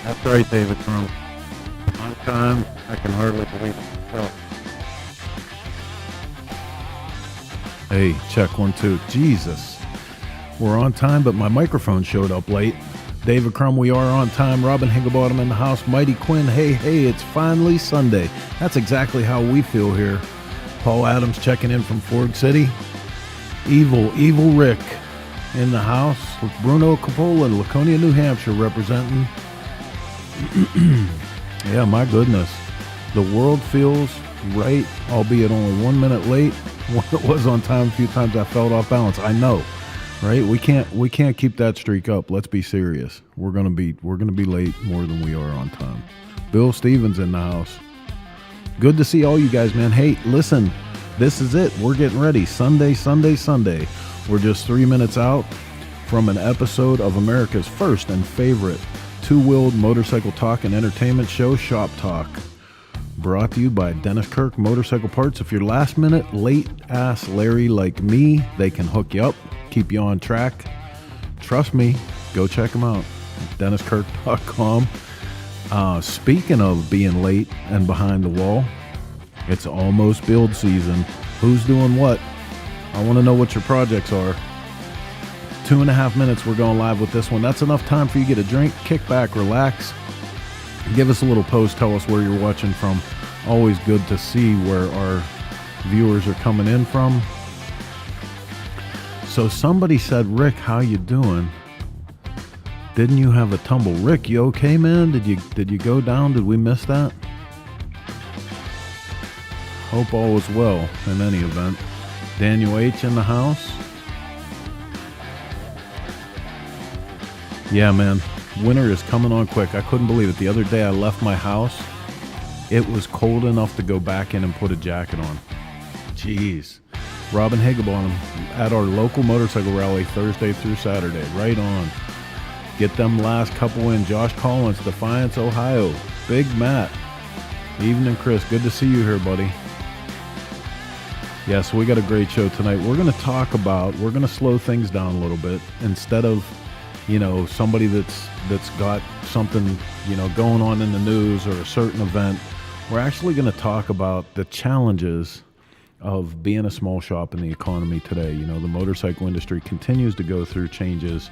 That's right, David Crumb. On time, I can hardly believe it myself. Hey, check 1 2. Jesus. We're on time, but my microphone showed up late. David Crum, we are on time. Robin Higginbottom in the house. Mighty Quinn, hey, it's finally Sunday. That's exactly how we feel here. Paul Adams checking in from Ford City. Evil Rick in the house with Bruno Coppola, Laconia, New Hampshire representing. Yeah, my goodness. The world feels right, albeit only 1 minute late. What it was on time, a few times I felt off balance. I know, right? We can't keep that streak up. Let's be serious. We're gonna be late more than we are on time. Bill Stevens in the house. Good to see all you guys, man. Hey, listen, this is it. We're getting ready. Sunday. We're just 3 minutes out from an episode of America's first and favorite two-wheeled motorcycle talk and entertainment show, ShopTalk. Brought to you by Dennis Kirk Motorcycle Parts. If you're last minute, late ass Larry like me, they can hook you up, keep you on track. Trust me, go check them out. DennisKirk.com. Speaking of being late and behind the wall, it's almost build season. Who's doing what? I want to know what your projects are. 2.5 minutes, we're going live with this one. That's enough time for you to get a drink, kick back, relax. Give us a little post, tell us where you're watching from. Always good to see where our viewers are coming in from. So somebody said, Rick, how you doing? Didn't you have a tumble? Rick, you okay, man? Did you go down? Did we miss that? Hope all is well in any event. Daniel H. in the house. Yeah, man. Winter is coming on quick. I couldn't believe it. The other day I left my house. It was cold enough to go back in and put a jacket on. Jeez. Robin Higginbottom at our local motorcycle rally Thursday through Saturday. Right on. Get them last couple in. Josh Collins, Defiance, Ohio. Big Matt. Evening, Chris. Good to see you here, buddy. Yeah, so we got a great show tonight. We're going to slow things down a little bit. Instead of, somebody that's got something, going on in the news or a certain event, we're actually going to talk about the challenges of being a small shop in the economy today. The motorcycle industry continues to go through changes,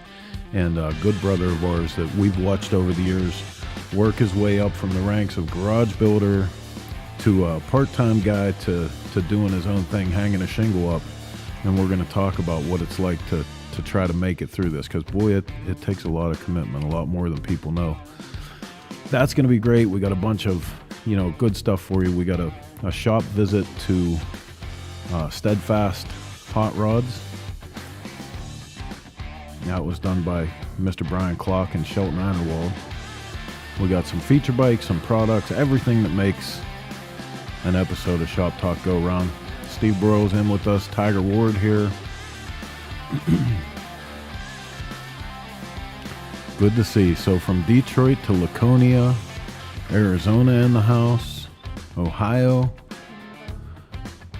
and a good brother of ours that we've watched over the years work his way up from the ranks of garage builder to a part-time guy to doing his own thing, hanging a shingle up. And we're going to talk about what it's like to try to make it through this, because boy, it takes a lot of commitment, a lot more than people know. That's going to be great. We got a bunch of good stuff for you. We got a shop visit to Steadfast Hot Rods. That was done by Mr. Brian Clock and Shelton Einerwald. We got some feature bikes, some products, everything that makes an episode of Shop Talk go round. Steve Burrow's in with us, Tiger Ward here. Good to see. So from Detroit to Laconia, Arizona in the house, Ohio.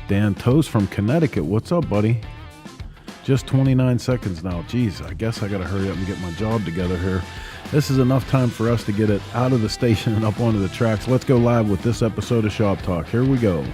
Dan Toast from Connecticut. What's up, buddy? Just 29 seconds now. Jeez, I guess I got to hurry up and get my job together here. This is enough time for us to get it out of the station and up onto the tracks. Let's go live with this episode of Shop Talk. Here we go.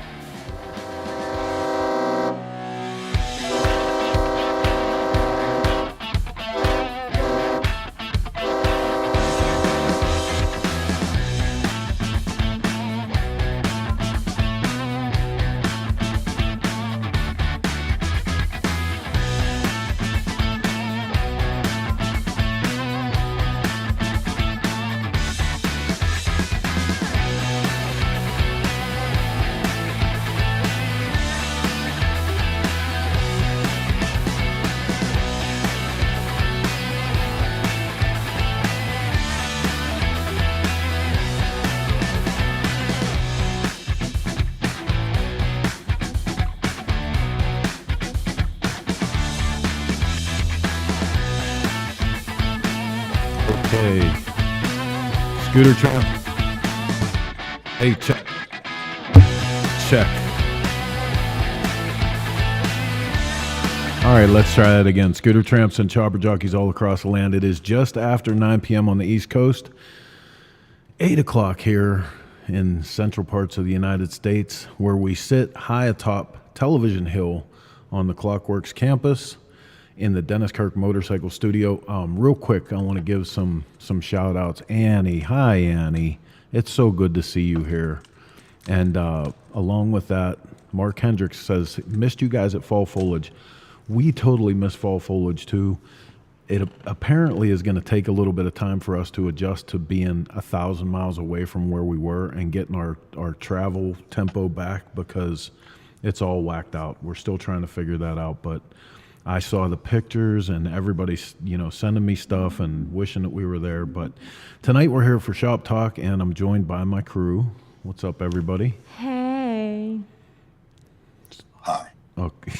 Okay. Scooter Tramp. Hey, check. Check. All right, let's try that again. Scooter Tramps and chopper jockeys all across the land. It is just after 9 p.m. on the East Coast. 8 o'clock here in central parts of the United States, where we sit high atop Television Hill on the Clockworks campus in the Dennis Kirk Motorcycle Studio. Real quick, I want to give some shout outs. Annie, hi Annie. It's so good to see you here. And along with that, Mark Hendricks says, missed you guys at Fall Foliage. We totally miss Fall Foliage too. It apparently is going to take a little bit of time for us to adjust to being 1,000 miles away from where we were and getting our travel tempo back, because it's all whacked out. We're still trying to figure that out, but I saw the pictures and everybody's, sending me stuff and wishing that we were there. But tonight we're here for Shop Talk, and I'm joined by my crew. What's up, everybody? Hey. Hi. Okay.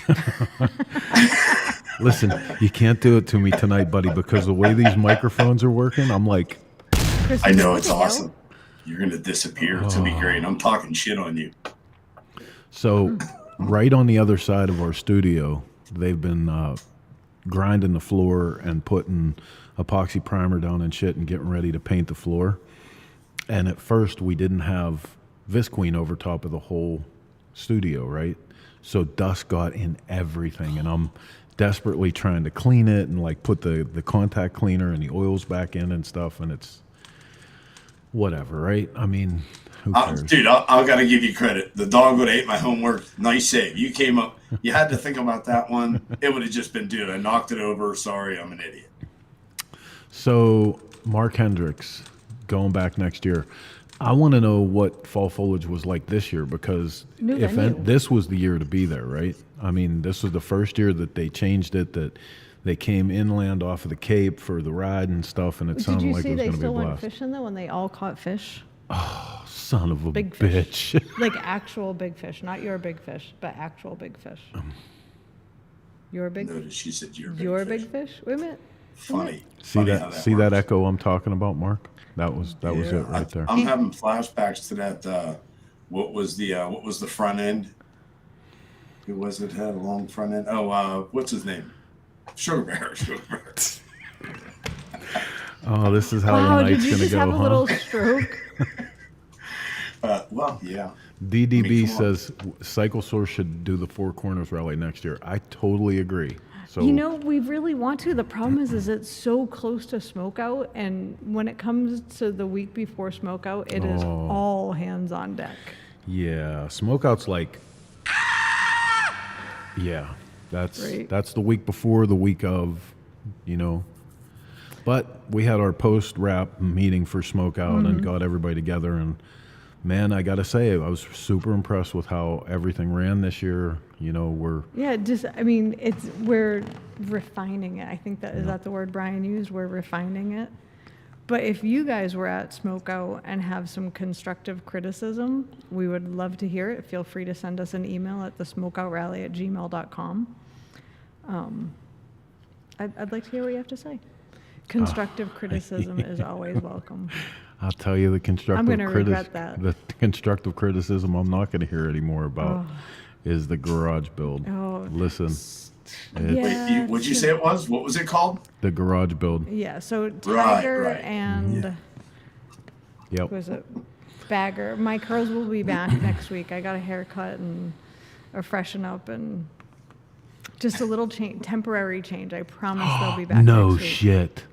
Listen, you can't do it to me tonight, buddy, because the way these microphones are working, I'm like... I know, it's awesome. You're going to disappear. It's going to be great. I'm talking shit on you. So, right on the other side of our studio, they've been grinding the floor and putting epoxy primer down and shit and getting ready to paint the floor. And at first, we didn't have Visqueen over top of the whole studio, right? So dust got in everything, and I'm desperately trying to clean it and like put the contact cleaner and the oils back in and stuff, and it's whatever, right? I mean, who cares? Dude, I got to give you credit. The dog would have ate my homework. Nice save. You came up. You had to think about that one. It would have just been, dude, I knocked it over. Sorry, I'm an idiot. So Mark Hendricks, going back next year, I want to know what Fall Foliage was like this year, because this was the year to be there, right? I mean, this was the first year that they changed it, that they came inland off of the Cape for the ride and stuff, and it sounded like it was going to be a blast. Did you see they still went fishing, though, when they all caught fish? Oh, son of a big bitch. Fish. Like actual big fish, not your big fish, but actual big fish. Your big Notice she said your big fish? Wait a minute. Funny. See that echo I'm talking about, Mark? That was it right there. I'm having flashbacks to that. What was the front end? Who was it? Had a long front end. Oh, what's his name? Sugar Bear. Oh, this is how the night's going to go, huh? Did you just have a little stroke? Well, yeah. DDB says Cycle Source should do the Four Corners Rally next year. I totally agree. So, we really want to. The problem is it's so close to Smokeout, and when it comes to the week before Smokeout, it is all hands on deck. Yeah, Smokeout's like, yeah, that's the week before, the week of, But we had our post-wrap meeting for Smokeout and got everybody together, and man, I got to say, I was super impressed with how everything ran this year. We're refining it. I think is that the word Brian used? We're refining it. But if you guys were at Smokeout and have some constructive criticism, we would love to hear it. Feel free to send us an email at thesmokeoutrally@gmail.com. I'd like to hear what you have to say. Constructive criticism is always welcome. I'll tell you the constructive I'm going to regret that. The constructive criticism I'm not going to hear anymore about is the garage build. Oh, listen. Wait, what'd you say it was? What was it called? The garage build. Yeah, so Tiger and yep. Was it Bagger? My curls will be back next week. I got a haircut and a freshen up and just a little temporary change. I promise they'll be back no next week. Shit.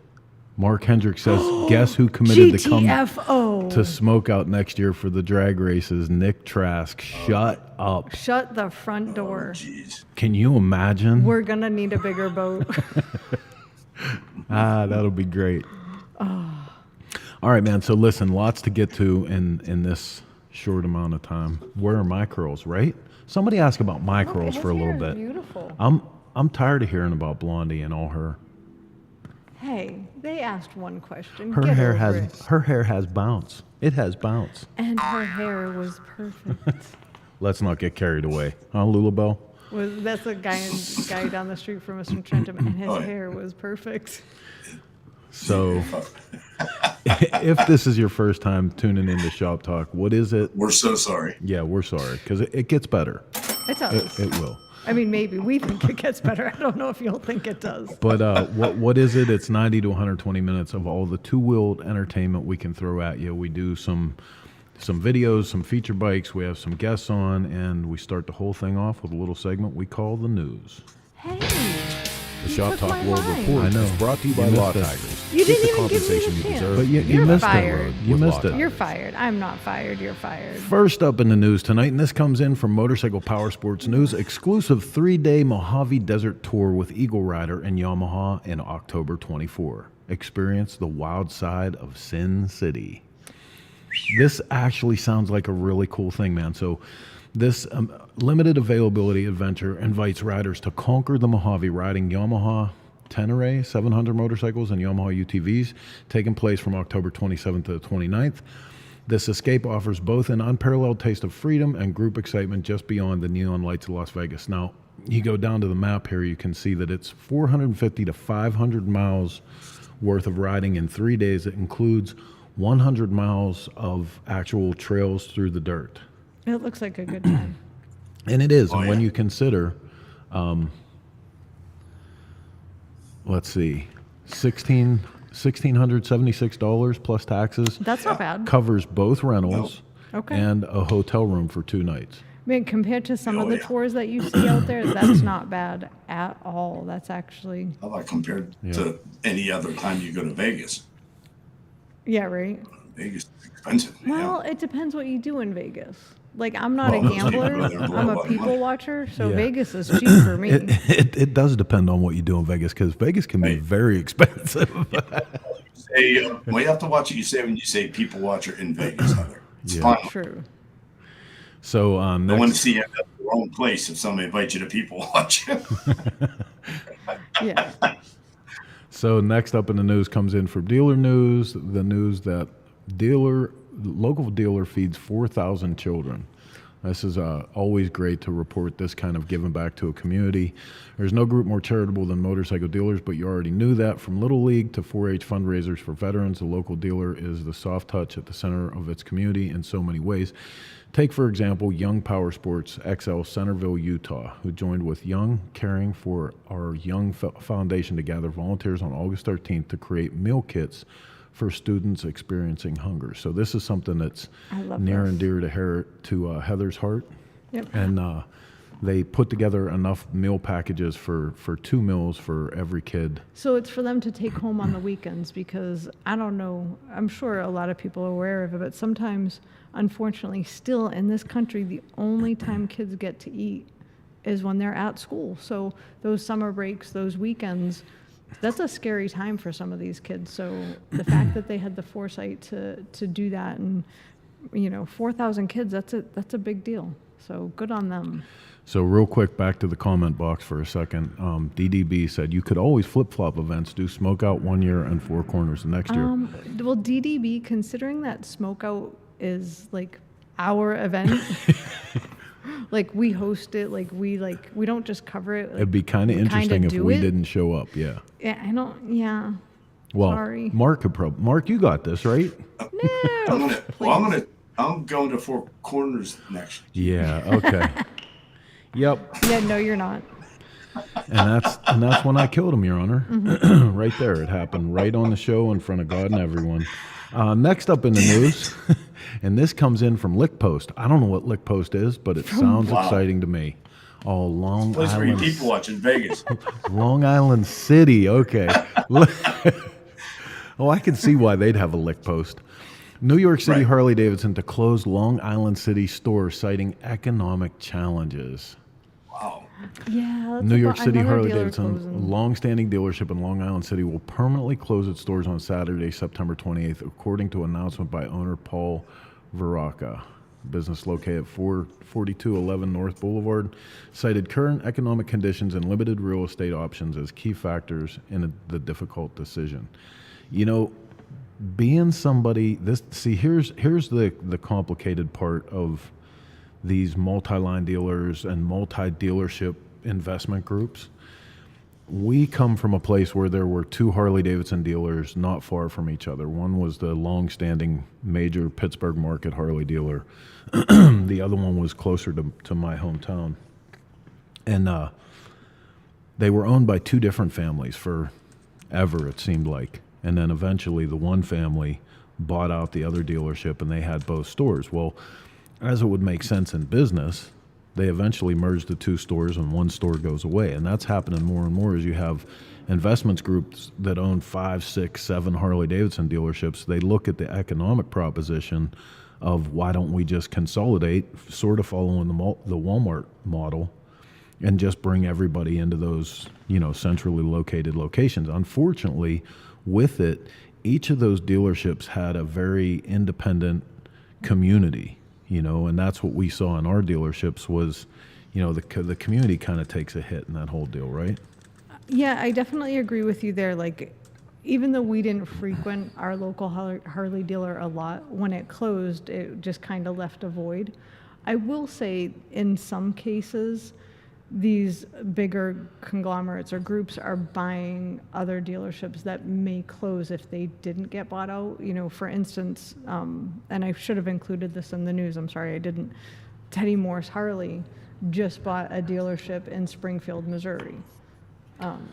Mark Hendricks says, guess who committed to come to Smokeout next year for the drag races? Nick Trask. Shut up. Shut the front door. Can you imagine? We're going to need a bigger boat. That'll be great. All right, man. So listen, lots to get to in this short amount of time. Where are my curls, right? Somebody ask about my curls for a little bit. Beautiful. I'm tired of hearing about Blondie and all her. Hey, they asked one question. Her hair has bounce. It has bounce. And her hair was perfect. Let's not get carried away, huh, Lulabelle? That's a guy down the street from us from Trenton, and his hair was perfect. So, if this is your first time tuning into Shop Talk, what is it? We're so sorry. Yeah, we're sorry, because it gets better. It does. It will. I mean, maybe we think it gets better. I don't know if you'll think it does. But what is it? It's 90 to 120 minutes of all the two-wheeled entertainment we can throw at you. We do some videos, some feature bikes. We have some guests on, and we start the whole thing off with a little segment we call the news. Hey, The you Shop took Talk my World line. Report I know. is brought to you by You Law missed it. Tigers. You Get didn't the even give me compensation a you chance. deserve. But you You're missed fired. it, Road. You with missed Law it. You're Tigers. fired. I'm not fired. You're fired. First up in the news tonight, and this comes in from Motorcycle Power Sports News, exclusive 3-day Mojave Desert Tour with Eagle Rider and Yamaha in October 24. Experience the wild side of Sin City. This actually sounds like a really cool thing, man. So this limited availability adventure invites riders to conquer the Mojave riding Yamaha Tenere 700 motorcycles and Yamaha UTVs, taking place from October 27th to the 29th. This escape offers both an unparalleled taste of freedom and group excitement just beyond the neon lights of Las Vegas. Now, you go down to the map here, you can see that it's 450 to 500 miles worth of riding in 3 days. It includes 100 miles of actual trails through the dirt. It looks like a good time. And it is. Oh, and when yeah. you consider, let's see, $1,676 plus taxes That's not bad. covers both rentals Okay. and a hotel room for 2 nights. I mean, compared to some of Oh, the yeah. tours that you see out there, that's not bad at all. That's actually, How about compared to any other time you go to Vegas? yeah, right? Vegas is expensive. Well, it depends what you do in Vegas. Like, I'm not a Well, some gambler. people are there I'm blow a a lot of people money. watcher, so Yeah. Vegas is cheap for me. It does depend on what you do in Vegas, because Vegas can be Right. very expensive. Say, well, you have to watch what you say when you say people watcher in Vegas, Heather. It's Yeah. fun. True. So I want to next, see you at the wrong place if somebody invites you to people watch. Yeah. So next up in the news comes in for dealer news, the news that local dealer feeds 4,000 children. This is always great to report this kind of giving back to a community. There's no group more charitable than motorcycle dealers, but you already knew that. From Little League to 4-H fundraisers for veterans, the local dealer is the soft touch at the center of its community in so many ways. Take, for example, Young Power Sports XL Centerville, Utah, who joined with Young Caring for our Young Foundation to gather volunteers on August 13th to create meal kits for students experiencing hunger. So this is something that's I love near this. and dear to Heather's heart. Yep. And they put together enough meal packages for 2 meals for every kid. So it's for them to take home on the weekends because I don't know, I'm sure a lot of people are aware of it, but sometimes, unfortunately, still in this country, the only time kids get to eat is when they're at school. So those summer breaks, those weekends, that's a scary time for some of these kids. So the fact that they had the foresight to do that, and 4,000 kids, that's a big deal. So good on them. So real quick, back to the comment box for a second. DDB said you could always flip-flop events, do smoke out 1 year and 4 corners the next year. Well, DDB, considering that Smokeout is like our event, like we host it, we don't just cover it. Like, It'd be kind of we kinda interesting if do we it. didn't show up. Yeah. Yeah, I don't. Yeah. Well, Sorry. Mark could probably. Mark, you got this, right? No. I'm going to 4 corners next. Yeah. Okay. Yep. Yeah. No, you're not. And that's when I killed him, Your Honor. Mm-hmm. Right there. It happened right on the show in front of God and everyone. Next up in the news, and this comes in from Lick Post. I don't know what Lick Post is, but it sounds Wow. exciting to me. Oh, Long Place where you Island, people watch in Vegas. Long Island City. Okay. Oh, I can see why they'd have a Lick Post. New York City Right. Harley Davidson to close Long Island City store, citing economic challenges. Wow. Yeah. That's New York about City another Harley dealer Davidson, closing. long-standing dealership in Long Island City, will permanently close its doors on Saturday, September 28th, according to an announcement by owner Paul Veraca. Business located at 4211 North Boulevard cited current economic conditions and limited real estate options as key factors in the difficult decision. Being somebody, here's the complicated part of these multi-line dealers and multi-dealership investment groups. We come from a place where there were 2 Harley-Davidson dealers not far from each other. One was the long-standing major Pittsburgh market Harley dealer. The other one was closer to my hometown. And they were owned by two different families forever, it seemed like. And then eventually the one family bought out the other dealership and they had both stores. Well, as it would make sense in business, they eventually merged the two stores and one store goes away. And that's happening more and more as you have investments groups that own 5, 6, 7 Harley Davidson dealerships. They look at the economic proposition of why don't we just consolidate, sort of following the Walmart model, and just bring everybody into those, centrally located locations. Unfortunately, with it, each of those dealerships had a very independent community, and that's what we saw in our dealerships was, the community kind of takes a hit in that whole deal, right? Yeah, I definitely agree with you there. Like, even though we didn't frequent our local Harley dealer a lot, when it closed, it just kind of left a void. I will say in some cases, these bigger conglomerates or groups are buying other dealerships that may close if they didn't get bought out. For instance, and I should have included this in the news, I'm sorry I didn't. Teddy Morse Harley just bought a dealership in Springfield, Missouri.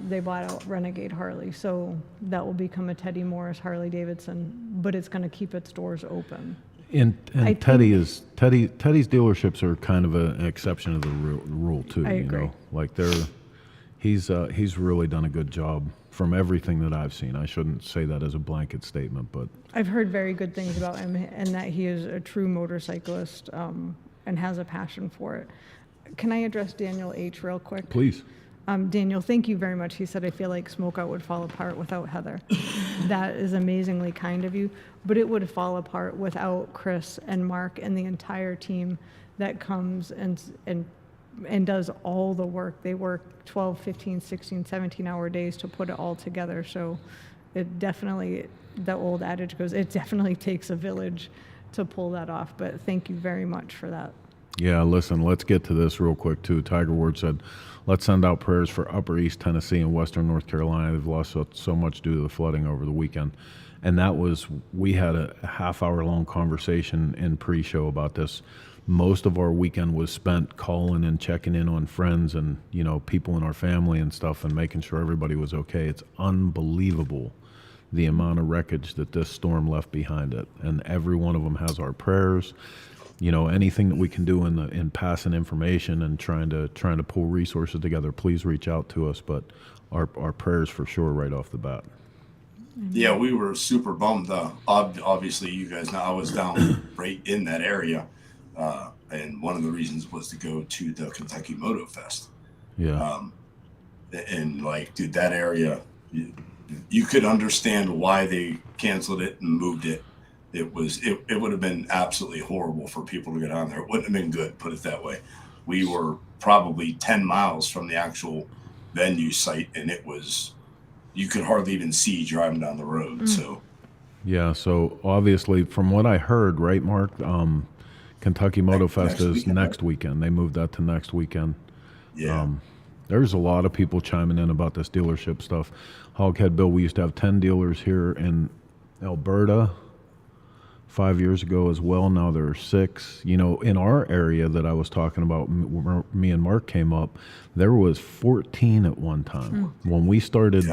They bought out Renegade Harley, so that will become a Teddy Morris Harley Davidson, but it's going to keep its doors open. And Teddy's dealerships are kind of an exception to the rule too. I agree. Like he's really done a good job from everything that I've seen. I shouldn't say that as a blanket statement, but I've heard very good things about him, and that he is a true motorcyclist and has a passion for it. Can I address Daniel H. real quick? please. Daniel, thank you very much. He said, I feel like Smokeout would fall apart without Heather. That is amazingly kind of you, but it would fall apart without Chris and Mark and the entire team that comes and does all the work. They work 12, 15, 16, 17-hour days to put it all together. So it definitely, the old adage goes, it definitely takes a village to pull that off. But thank you very much for that. Yeah, listen, let's get to this real quick, too. Tiger Ward said, let's send out prayers for Upper East Tennessee and Western North Carolina. They've lost so much due to the flooding over the weekend. And we had a half-hour-long conversation in pre-show about this. Most of our weekend was spent calling and checking in on friends and, people in our family and stuff and making sure everybody was okay. It's unbelievable the amount of wreckage that this storm left behind it. And every one of them has our prayers. Anything that we can do in passing information and trying to pull resources together, please reach out to us. But our prayers for sure right off the bat. Yeah, we were super bummed. Obviously, you guys know I was down right in that area, and one of the reasons was to go to the Kentucky Moto Fest. Yeah. And dude, that area, you could understand why they canceled it and moved it. It would have been absolutely horrible for people to get on there. It wouldn't have been good, put it that way. We were probably 10 miles from the actual venue site, and you could hardly even see driving down the road. So, yeah. So obviously, from what I heard, right, Mark, Kentucky Moto Fest is next weekend. They moved that to next weekend. Yeah. There's a lot of people chiming in about this dealership stuff. Hoghead Bill, we used to have 10 dealers here in Alberta 5 years ago as well. Now there are 6. In our area that I was talking about, me and Mark came up, there was 14 at one time. When we started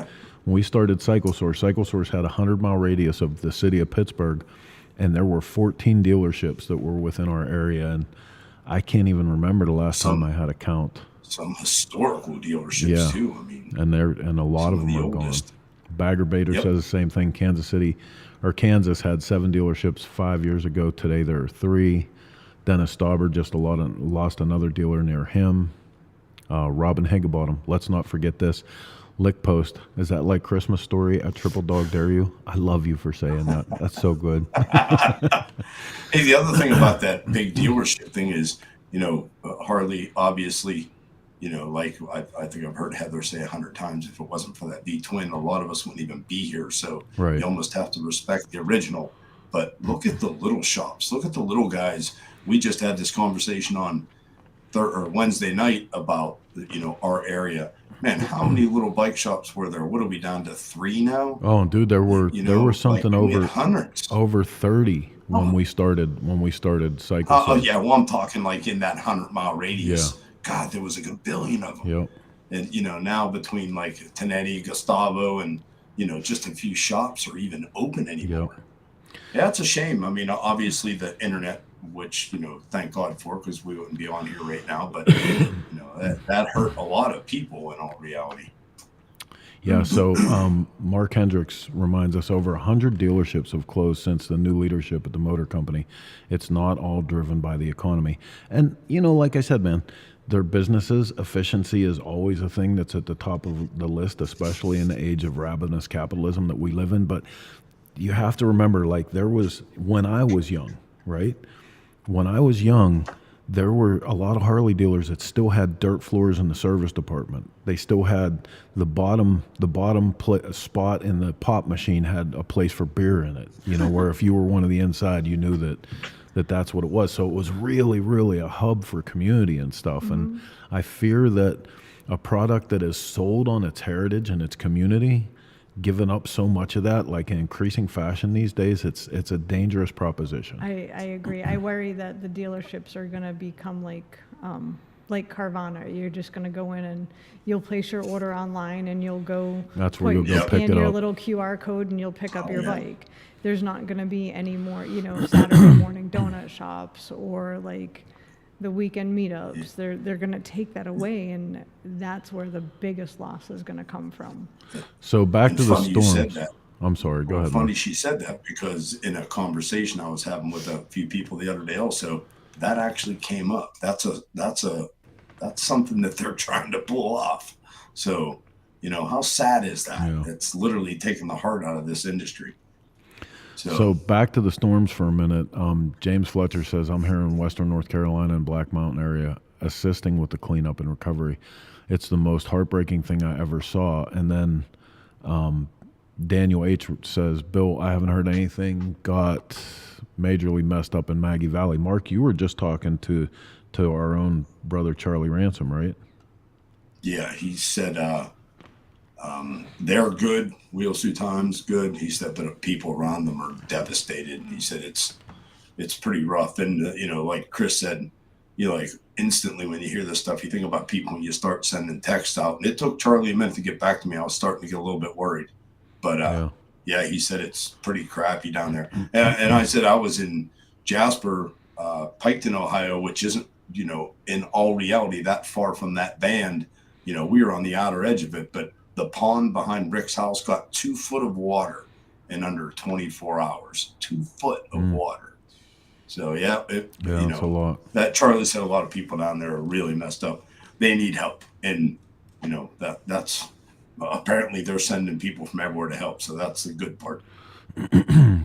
Cycle Source had a 100-mile radius of the city of Pittsburgh, and there were 14 dealerships that were within our area, and I can't even remember the last time I had a count. Some historical dealerships too. I mean, and a lot of them are gone. Bagger Bader says the same thing. Kansas had 7 dealerships 5 years ago. Today there are 3. Dennis Stauber just lost another dealer near him. Robin Higginbottom, let's not forget this. Lick Post, is that like Christmas Story at Triple Dog Dare You? I love you for saying that. That's so good. Hey, the other thing about that big dealership thing is, Harley, obviously, I think I've heard Heather say 100 times, if it wasn't for that V-twin, a lot of us wouldn't even be here. So You almost have to respect the original. But look at the little shops. Look at the little guys. We just had this conversation on Wednesday night about, our area. Man, how many little bike shops were there? What are we down to 3 now? Oh, dude, there were something over hundreds, over 30 when we started Cycle. Yeah, well, I'm talking like in that 100-mile radius. God, there was like a billion of them. Yep. And, now between like Tanetti, Gustavo, and, just a few shops are even open anymore. Yep. Yeah, it's a shame. I mean, obviously the internet, which, thank God for, because we wouldn't be on here right now. But, that hurt a lot of people in all reality. Yeah, so Mark Hendricks reminds us over 100 dealerships have closed since the new leadership at the motor company. It's not all driven by the economy. And, like I said, man, their businesses, efficiency is always a thing that's at the top of the list, especially in the age of ravenous capitalism that we live in. But you have to remember, like, when I was young, right? When I was young, there were a lot of Harley dealers that still had dirt floors in the service department. They still had the bottom spot in the pop machine had a place for beer in it, where if you were one of the inside, you knew that's what it was. So it was really, really a hub for community and stuff. Mm-hmm. And I fear that a product that is sold on its heritage and its community, given up so much of that, like in increasing fashion these days, it's a dangerous proposition. I agree. I worry that the dealerships are going to become like Carvana. You're just going to go in and you'll place your order online and you'll go. That's where you'll go pick it up. Your little QR code and you'll pick up your bike. There's not going to be any more, Saturday morning donut shops or like the weekend meetups. They're going to take that away, and that's where the biggest loss is going to come from. So back to the storms. You said that. I'm sorry. Go ahead. Funny she said that, because in a conversation I was having with a few people the other day, also that actually came up. That's something that they're trying to pull off. So how sad is that? Yeah. It's literally taking the heart out of this industry. So back to the storms for a minute. James Fletcher says, I'm here in Western North Carolina and Black Mountain area assisting with the cleanup and recovery. It's the most heartbreaking thing I ever saw. And then Daniel H. says, Bill, I haven't heard anything. Got majorly messed up in Maggie Valley. Mark, you were just talking to our own brother Charlie Ransom, right? Yeah, he said they're good. Wheels Through Time's good. He said, but people around them are devastated. And he said it's pretty rough. And like Chris said, like instantly when you hear this stuff, you think about people when you start sending texts out. And it took Charlie a minute to get back to me. I was starting to get a little bit worried. But yeah, he said it's pretty crappy down there. And I said I was in Jasper, Piketon, Ohio, which isn't, in all reality that far from that band. We were on the outer edge of it, but the pond behind Rick's house got 2 foot of water in under 24 hours. 2 foot of water. So it's a lot. That Charlie said a lot of people down there are really messed up. They need help, and that's apparently they're sending people from everywhere to help. So that's the good part.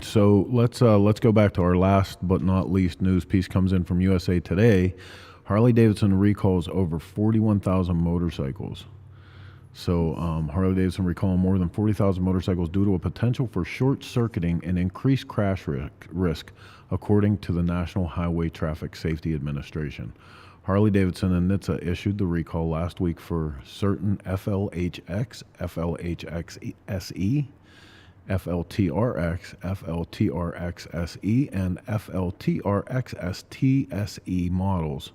So let's go back to our last but not least news piece. Comes in from USA Today. Harley Davidson recalls over 41,000 motorcycles. So Harley Davidson recalling more than 40,000 motorcycles due to a potential for short-circuiting and increased crash risk, according to the National Highway Traffic Safety Administration. Harley Davidson and NHTSA issued the recall last week for certain FLHX, FLHX SE, FLTRX, FLTRX SE, and FLTRX SE models.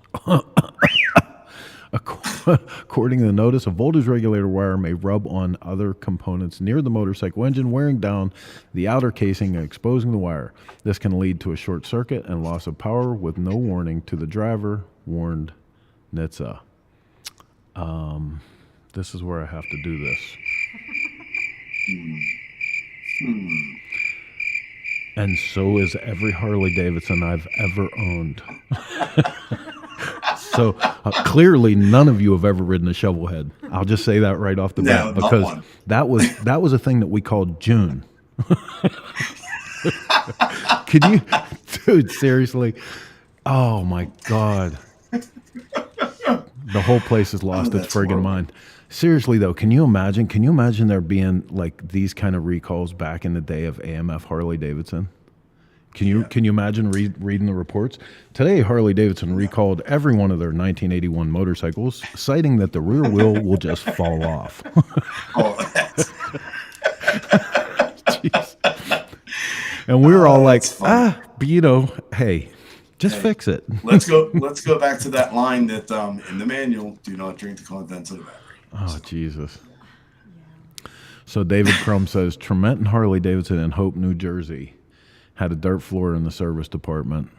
According to the notice, a voltage regulator wire may rub on other components near the motorcycle engine, wearing down the outer casing and exposing the wire. This can lead to a short circuit and loss of power with no warning to the driver, warned NHTSA. This is where I have to do this. And so is every Harley Davidson I've ever owned. So clearly, none of you have ever ridden a shovelhead. I'll just say that right off the bat, because that was a thing that we called June. Could you, dude? Seriously? Oh my God! The whole place has lost its friggin' mind. Seriously though, can you imagine? Can you imagine there being like these kind of recalls back in the day of AMF Harley Davidson? Can you imagine reading the reports? Today, Harley Davidson recalled every one of their 1981 motorcycles, citing that the rear wheel will just fall off. Jeez. And we were all like, but hey, Just fix it. Let's go back to that line that in the manual: do not drink the contents of the battery. Oh, Jesus. So David Crum says, Trement and Harley Davidson in Hope, New Jersey had a dirt floor in the service department.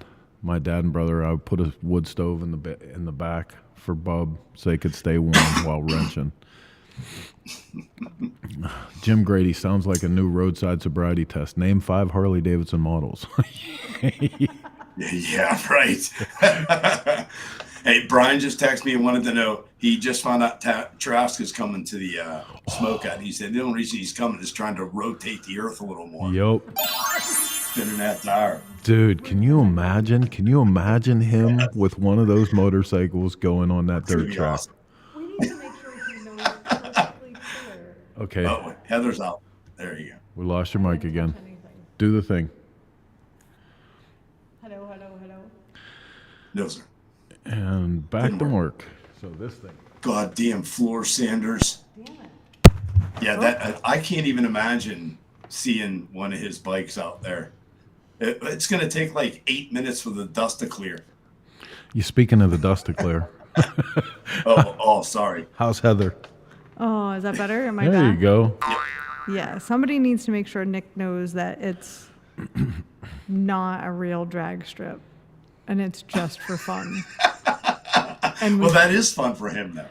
My dad and brother, I put a wood stove in the back for Bub so they could stay warm while wrenching. Jim Grady, sounds like a new roadside sobriety test. Name 5 Harley Davidson models. Yeah, right. Hey, Brian just texted me and wanted to know, he just found out Traska's coming to the smokeout. He said the only reason he's coming is trying to rotate the earth a little more. Yup. Spinning that tire. Dude, can you imagine? Can you imagine him with one of those motorcycles going on that dirt track? Awesome. We need to make sure he knows perfectly clear. Okay. Oh, Heather's out. There you go. We lost your mic again. Do the thing. Hello. No, sir. And back to work. So this thing. Goddamn floor sanders. Damn it. Yeah, that I can't even imagine seeing one of his bikes out there. It's going to take like 8 minutes for the dust to clear. You speaking of the dust to clear. Oh, sorry. How's Heather? Oh, is that better? Am I There back? you go. Yeah, somebody needs to make sure Nick knows that it's not a real drag strip, and it's just for fun. And Well, that is fun for him now.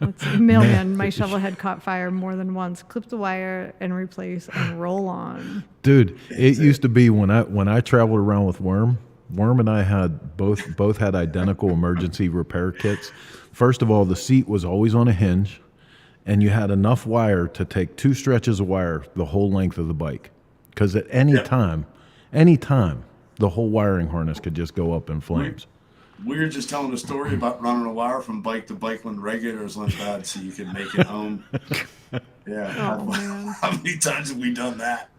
it's a million. My shovel head caught fire more than once. Clip the wire and replace and roll on. Dude, it used to be when I traveled around with Worm and I had both had identical emergency repair kits. First of all, the seat was always on a hinge, and you had enough wire to take 2 stretches of wire the whole length of the bike. Because at any time, the whole wiring harness could just go up in flames. We were just telling a story about running a wire from bike to bike when regulars went bad so you could make it home. Yeah. Oh, man. How many times have we done that?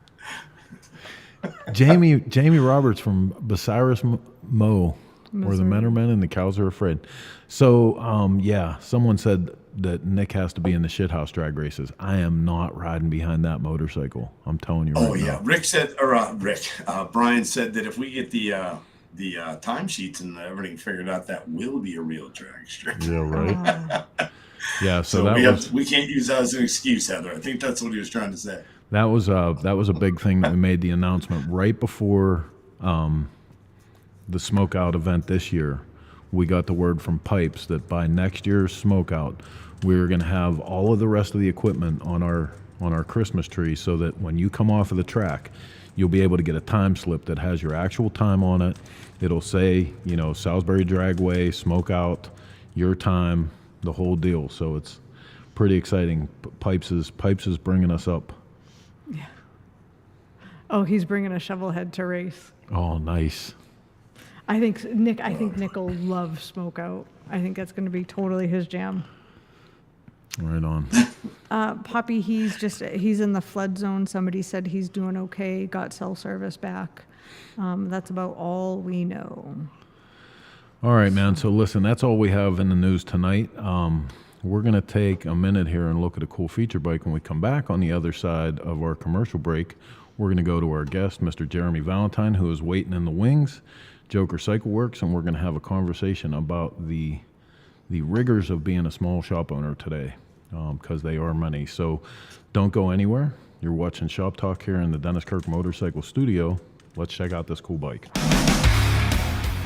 Jamie Roberts from Bucyrus Mo, where the men are men and the cows are afraid. So, someone said that Nick has to be in the shithouse drag races. I am not riding behind that motorcycle. I'm telling you right now. Oh, yeah. Brian said that if we get the timesheets and everything figured out, that will be a real drag strip. Yeah, right. Yeah, so we can't use that as an excuse, Heather. I think that's what he was trying to say. That was a big thing that we made the announcement right before the smokeout event this year. We got the word from Pipes that by next year's smokeout, we were going to have all of the rest of the equipment on our Christmas tree, so that when you come off of the track, you'll be able to get a time slip that has your actual time on it. It'll say, Salisbury Dragway, smokeout, your time, the whole deal. So it's pretty exciting. Pipes is bringing us up. Yeah. Oh, he's bringing a shovel head to race. Oh, nice. I think Nick will love smoke out. I think that's going to be totally his jam. Right on. Poppy, he's in the flood zone. Somebody said he's doing okay, got cell service back. That's about all we know. All right, man. So listen, that's all we have in the news tonight. We're going to take a minute here and look at a cool feature bike. When we come back on the other side of our commercial break, we're going to go to our guest, Mr. Jeremy Valentine, who is waiting in the wings, Joker Cycle Works, and we're going to have a conversation about the rigors of being a small shop owner today, because they are many. So don't go anywhere. You're watching Shop Talk here in the Dennis Kirk Motorcycle Studio. Let's check out this cool bike.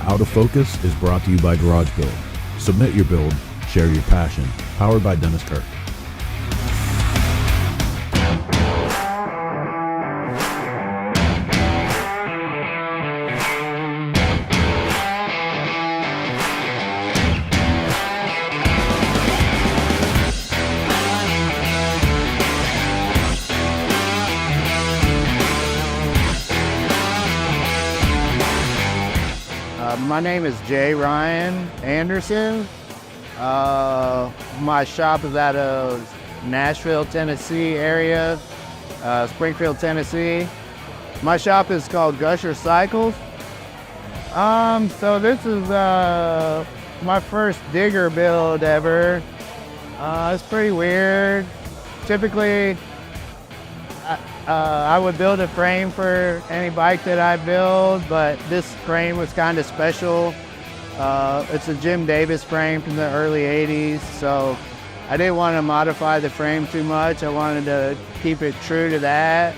Out of Focus is brought to you by Garage Build. Submit your build, share your passion. Powered by Dennis Kirk. My name is Jay Ryan Anderson. My shop is out of Nashville, Tennessee area, Springfield, Tennessee. My shop is called Gusher Cycles. So this is my first digger build ever. It's pretty weird. Typically, I would build a frame for any bike that I build, but this frame was kind of special. It's a Jim Davis frame from the early 80s, so I didn't want to modify the frame too much. I wanted to keep it true to that,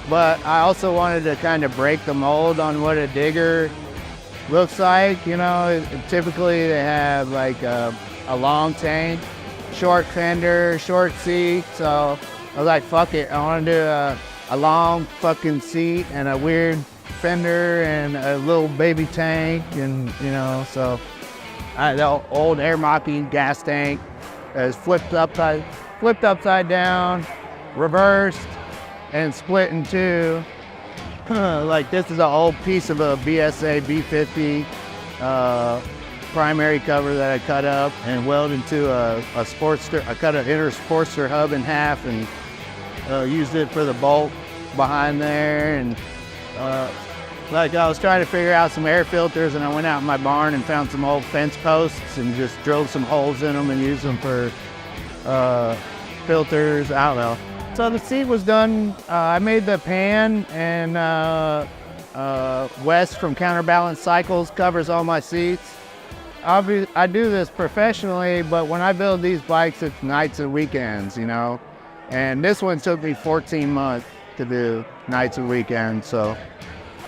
but I also wanted to kind of break the mold on what a digger looks like. You know, typically they have like a long tank, short fender, short seat, so I was like, fuck it, I want to do a long fucking seat and a weird fender and a little baby tank, and you know, so the old Air Moppy gas tank is flipped upside down, reversed, and split in two. Like this is an old piece of a BSA B50 primary cover that I cut up and welded into a Sportster. I cut an inner Sportster hub in half and used it for the bolt behind there. And like I was trying to figure out some air filters, and I went out in my barn and found some old fence posts and just drilled some holes in them and used them for filters. I don't know. So the seat was done. I made the pan, and Wes from Counterbalance Cycles covers all my seats. I do this professionally, but when I build these bikes, it's nights and weekends, you know. And this one took me 14 months to do nights and weekends. So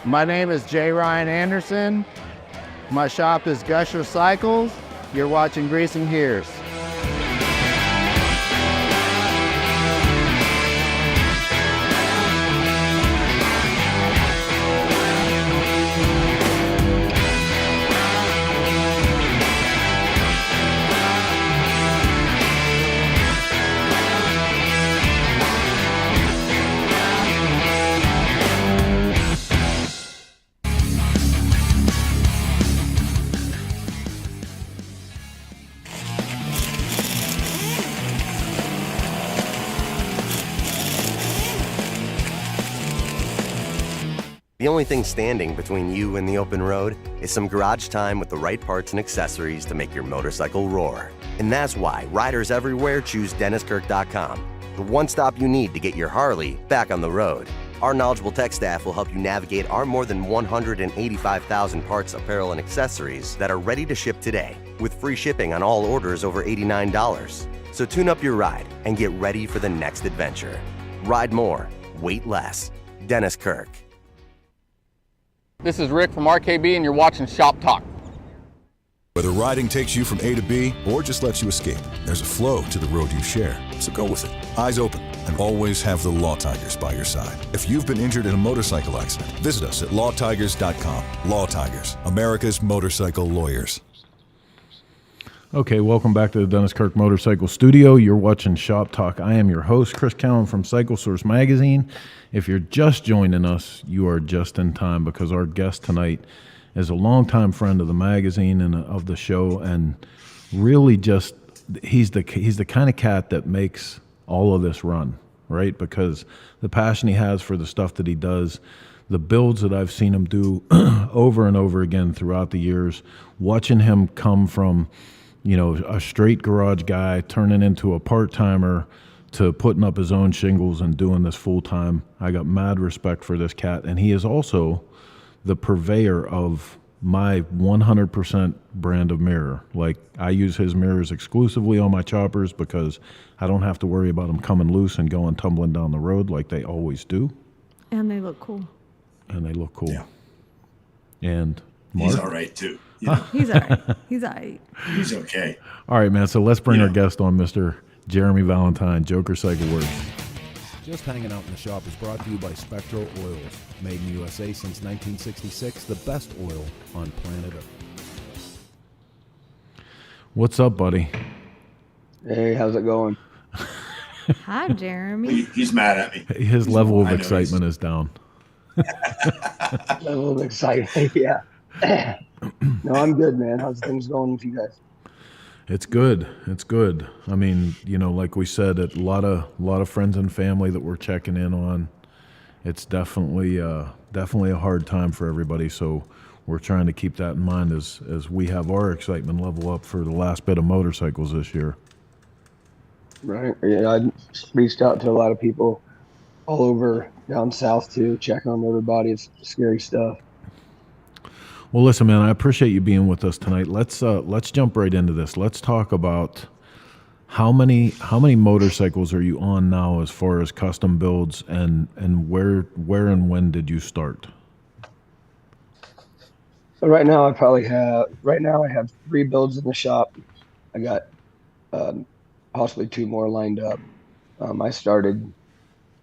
my name is J. Ryan Anderson. My shop is Gusher Cycles. You're watching Greasing Gears. The only thing standing between you and the open road is some garage time with the right parts and accessories to make your motorcycle roar. And that's why riders everywhere choose DennisKirk.com, the one stop you need to get your Harley back on the road. Our knowledgeable tech staff will help you navigate our more than 185,000 parts, apparel, and accessories that are ready to ship today, with free shipping on all orders over $89. So tune up your ride and get ready for the next adventure. Ride more, wait less. Dennis Kirk. This is Rick from RKB, and you're watching Shop Talk. Whether riding takes you from A to B or just lets you escape, there's a flow to the road you share. So go with it. Eyes open, and always have the Law Tigers by your side. If you've been injured in a motorcycle accident, visit us at lawtigers.com. Law Tigers, America's motorcycle lawyers. Okay, welcome back to the Dennis Kirk Motorcycle Studio. You're watching Shop Talk. I am your host, Chris Cowan from Cycle Source Magazine. If you're just joining us, you are just in time, because our guest tonight is a longtime friend of the magazine and of the show, and really just he's the kind of cat that makes all of this run, right? Because the passion he has for the stuff that he does, the builds that I've seen him do over and over again throughout the years, watching him come from, you know, a straight garage guy turning into a part-timer to putting up his own shingles and doing this full-time. I got mad respect for this cat, and he is also the purveyor of my 100% brand of mirror. Like, I use his mirrors exclusively on my choppers because I don't have to worry about them coming loose and going tumbling down the road like they always do. And they look cool. Yeah. And Mark? He's all right too. You know? He's all right. He's all right. He's okay. All right, man. So let's bring our guest on, Mr. Jeremy Valentine, Joker Cycle Works. Just Hanging Out in the Shop is brought to you by Spectral Oils. Made in the USA since 1966, the best oil on planet Earth. What's up, buddy? Hey, how's it going? Hi, Jeremy. He's mad at me. His level of excitement is down. Level of excitement, yeah. No, I'm good, man. How's things going with you guys? It's good. It's good. I mean, you know, like we said, a lot of friends and family that we're checking in on. It's definitely a hard time for everybody. So we're trying to keep that in mind as we have our excitement level up for the last bit of motorcycles this year. Right. Yeah, I reached out to a lot of people all over down south too, checking on everybody. It's scary stuff. Well, listen, man, I appreciate you being with us tonight. Let's jump right into this. Let's talk about how many motorcycles are you on now as far as custom builds, and where and when did you start? But right now I have 3 builds in the shop. I got possibly 2 more lined up.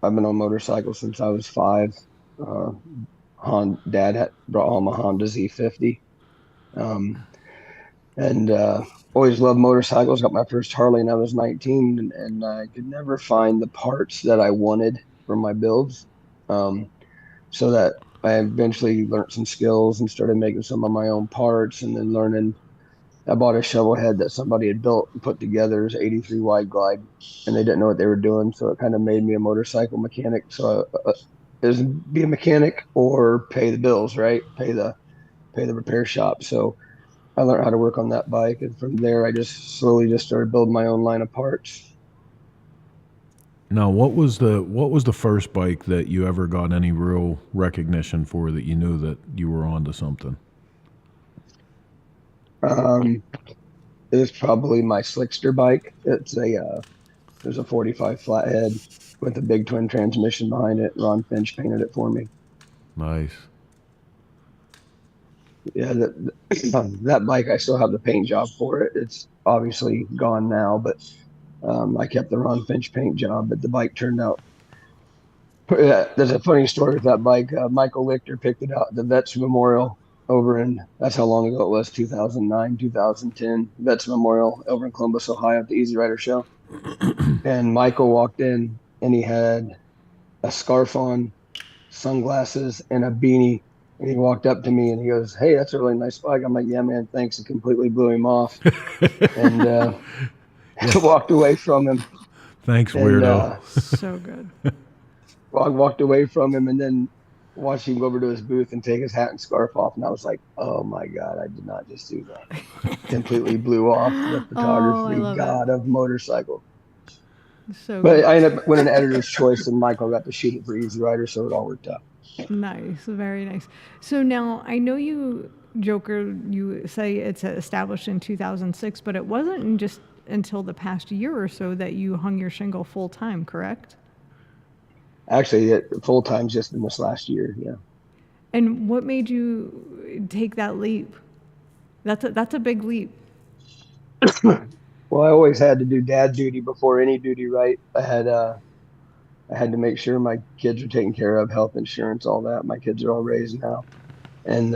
I've been on motorcycles since I was 5. Dad had brought home a Honda Z50. And always loved motorcycles. Got my first Harley when I was 19, and I could never find the parts that I wanted for my builds. So that I eventually learned some skills and started making some of my own parts, and then learning. I bought a shovel head that somebody had built and put together as 83 wide glide, and they didn't know what they were doing. So it kind of made me a motorcycle mechanic. So it was be a mechanic or pay the bills, right? Pay the repair shop. So I learned how to work on that bike, and from there I just slowly just started building my own line of parts. Now, what was the first bike that you ever got any real recognition for, that you knew that you were onto something? It was probably my Slickster bike. There's a 45 flathead with a big twin transmission behind it. Ron Finch painted it for me. Nice. Yeah, that bike, I still have the paint job for it. It's obviously gone now, but I kept the Ron Finch paint job. But the bike turned out. There's a funny story with that bike. Michael Lichter picked it out at the Vets Memorial that's how long ago it was, 2009, 2010, Vets Memorial over in Columbus, Ohio at the Easy Rider show. And Michael walked in and he had a scarf on, sunglasses, and a beanie. And he walked up to me and he goes, "Hey, that's a really nice bike." I'm like, "Yeah, man, thanks." It completely blew him off. And walked away from him. Thanks, weirdo. So good. Well, I walked away from him and then watched him go over to his booth and take his hat and scarf off. And I was like, "Oh my God, I did not just do that." Completely blew off the photography god of motorcycle. So but good. I ended up winning editor's choice, and Michael got to shoot it for Easy Rider, so it all worked out. Nice, very nice. So now I know you, Joker, you say it's established in 2006, but it wasn't just until the past year or so that you hung your shingle full time, correct? Actually, full time just in this last year, yeah. And what made you take that leap? That's a big leap. Well, I always had to do dad duty before any duty, right? I had to make sure my kids were taken care of, health insurance, all that. My kids are all raised now. And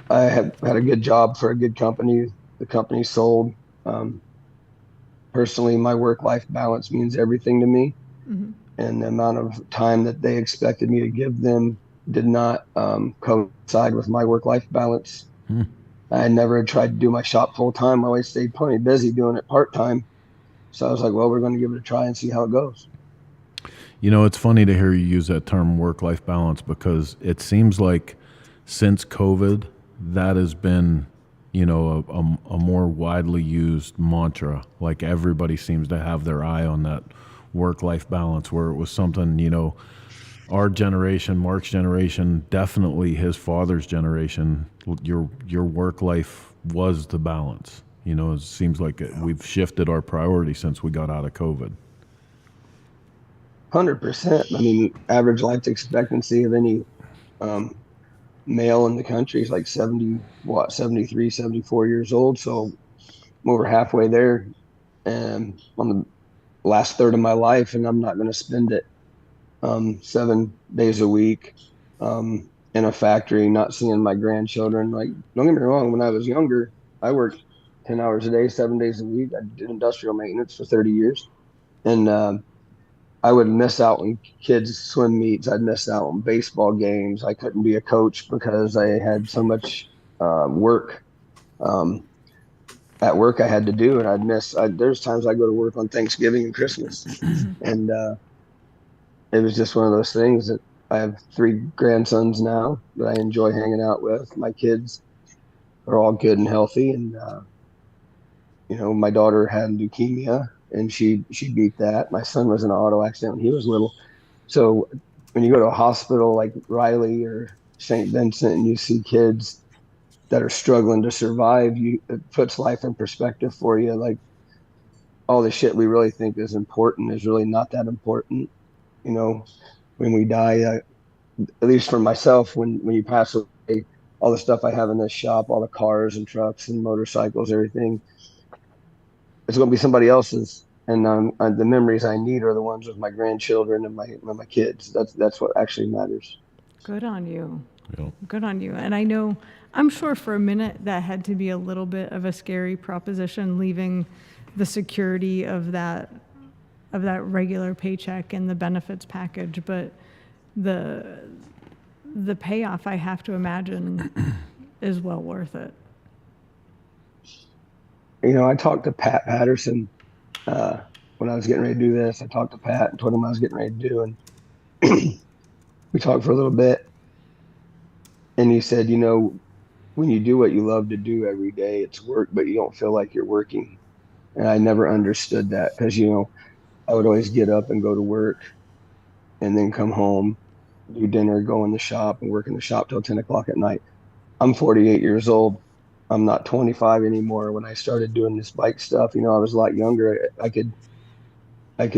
I had a good job for a good company. The company sold. Personally, my work-life balance means everything to me. Mm-hmm. And the amount of time that they expected me to give them did not coincide with my work-life balance. Mm. I never tried to do my shop full-time. I always stayed plenty busy doing it part-time. So I was like, well, we're going to give it a try and see how it goes. You know, it's funny to hear you use that term work-life balance, because it seems like since COVID, that has been, you know, a more widely used mantra. Like everybody seems to have their eye on that work-life balance, where it was something, you know, our generation, Mark's generation, definitely his father's generation, your work life was the balance. You know, it seems like we've shifted our priority since we got out of COVID. 100%. I mean, average life expectancy of any male in the country is like 73, 74 years old. So I'm over halfway there, and on the last third of my life, and I'm not going to spend it 7 days a week in a factory, not seeing my grandchildren. Like, don't get me wrong, when I was younger, I worked 10 hours a day, 7 days a week. I did industrial maintenance for 30 years. And I would miss out on kids' swim meets. I'd miss out on baseball games. I couldn't be a coach because I had so much work at work I had to do. And there's times I go to work on Thanksgiving and Christmas. And it was just one of those things that I have 3 grandsons now that I enjoy hanging out with. My kids are all good and healthy. And, you know, my daughter had leukemia and she beat that. My son was in an auto accident when he was little. So when you go to a hospital like Riley or St. Vincent and you see kids that are struggling to survive, it puts life in perspective for you. Like all the shit we really think is important is really not that important. You know, when we die, at least for myself, when you pass away, all the stuff I have in this shop, all the cars and trucks and motorcycles, everything, it's going to be somebody else's. And the memories I need are the ones with my grandchildren and my kids. That's what actually matters. Good on you. Yep. Good on you. And I know, I'm sure for a minute that had to be a little bit of a scary proposition, leaving the security of that regular paycheck and the benefits package. But the payoff, I have to imagine, is well worth it. You know, I talked to Pat Patterson when I was getting ready to do this. I talked to Pat and told him I was getting ready to do, and we talked for a little bit. And he said, you know, when you do what you love to do every day, it's work, but you don't feel like you're working. And I never understood that because, you know, I would always get up and go to work and then come home, do dinner, go in the shop and work in the shop till 10 o'clock at night. I'm 48 years old. I'm not 25 anymore. When I started doing this bike stuff, you know, I was a lot younger. I could, not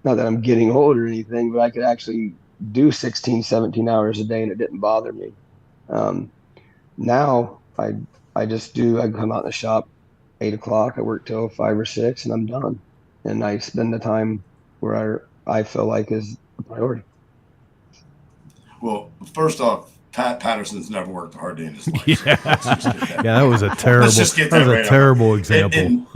that I'm getting old or anything, but I could actually do 16, 17 hours a day and it didn't bother me. Now I come out in the shop 8 o'clock, I work till 5 or 6 and I'm done. And I spend the time where I feel like is a priority. Well, first off, Pat Patterson's never worked a hard day in his life. Yeah, that was a Let's terrible example.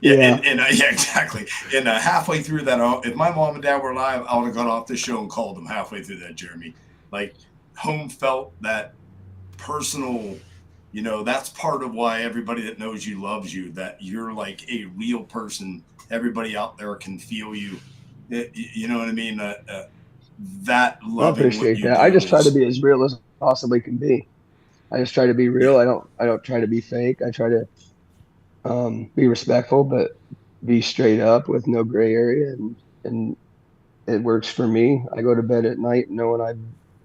Yeah, exactly. And halfway through that, if my mom and dad were alive, I would have got off the show and called them halfway through that, Jeremy. Like, home felt that personal, you know, that's part of why everybody that knows you loves you, that you're like a real person. Everybody out there can feel you. You know what I mean? That loving. I appreciate that. I just try to be as real as I possibly can be. I just try to be real. I don't try to be fake. I try to be respectful, but be straight up with no gray area, and it works for me. I go to bed at night knowing I've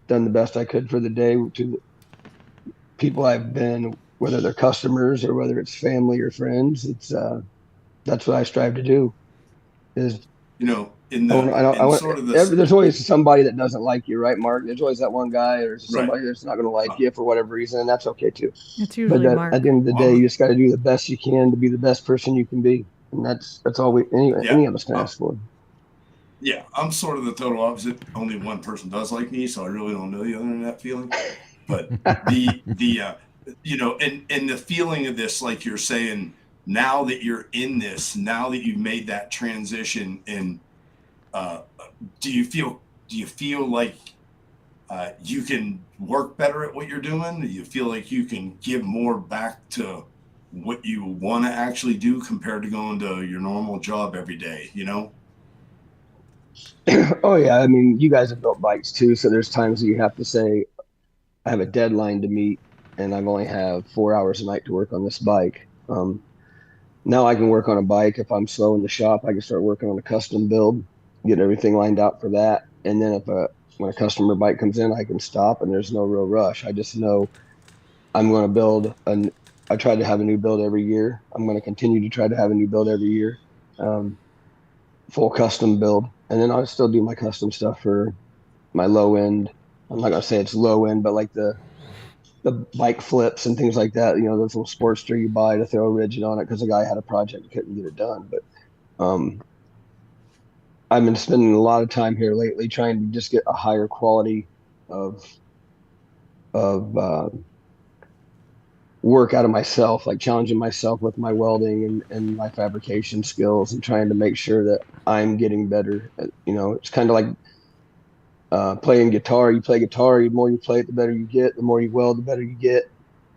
done the best I could for the day to the people I've been, whether they're customers or whether it's family or friends. It's that's what I strive to do. Is, you know, there's always somebody that doesn't like you, right, Mark? There's always that one guy or somebody that's not going to like you for whatever reason, and that's okay too. It's usually Mark. At the end of the day, you just got to do the best you can to be the best person you can be, and that's all any of us can ask for. Yeah, I'm sort of the total opposite. Only one person does like me, so I really don't know the other than that feeling. But the you know, and the feeling of this, like you're saying, now that you're in this, now that you've made that transition, and do you feel like you can work better at what you're doing? Do you feel like you can give more back to what you want to actually do compared to going to your normal job every day, you know? Oh yeah, I mean, you guys have built bikes too, so there's times that you have to say, I have a deadline to meet and I've only have 4 hours a night to work on this bike. Now I can work on a bike. If I'm slow in the shop, I can start working on a custom build, get everything lined out for that. And then when a customer bike comes in, I can stop and there's no real rush. I just know I'm going to build I try to have a new build every year. I'm going to continue to try to have a new build every year. Full custom build. And then I'll still do my custom stuff for my low end. I'm not going to say it's low end, but like the bike flips and things like that, you know, those little Sportster you buy to throw a rigid on it because the guy had a project and couldn't get it done. But I've been spending a lot of time here lately trying to just get a higher quality of work out of myself, like challenging myself with my welding and my fabrication skills and trying to make sure that I'm getting better. You know, it's kind of like playing guitar. You play guitar, the more you play it, the better you get. The more you weld, the better you get.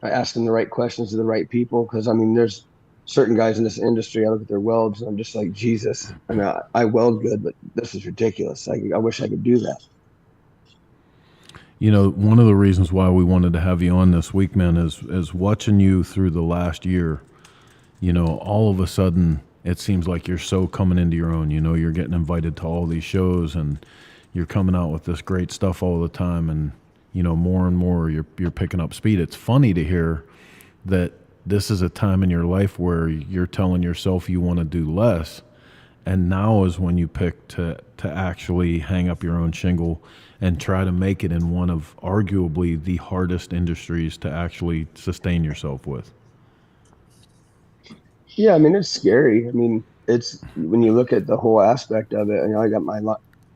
Asking the right questions to the right people, because I mean, there's certain guys in this industry, I look at their welds and I'm just like, Jesus. I mean, I weld good, but this is ridiculous. I wish I could do that. You know, one of the reasons why we wanted to have you on this week, man, is watching you through the last year. You know, all of a sudden, it seems like you're so coming into your own. You know, you're getting invited to all these shows, and you're coming out with this great stuff all the time, and you know, more and more you're picking up speed. It's funny to hear that this is a time in your life where you're telling yourself you want to do less, and now is when you pick to actually hang up your own shingle and try to make it in one of arguably the hardest industries to actually sustain yourself with. Yeah, I mean, it's scary. I mean, it's when you look at the whole aspect of it. You know, I got my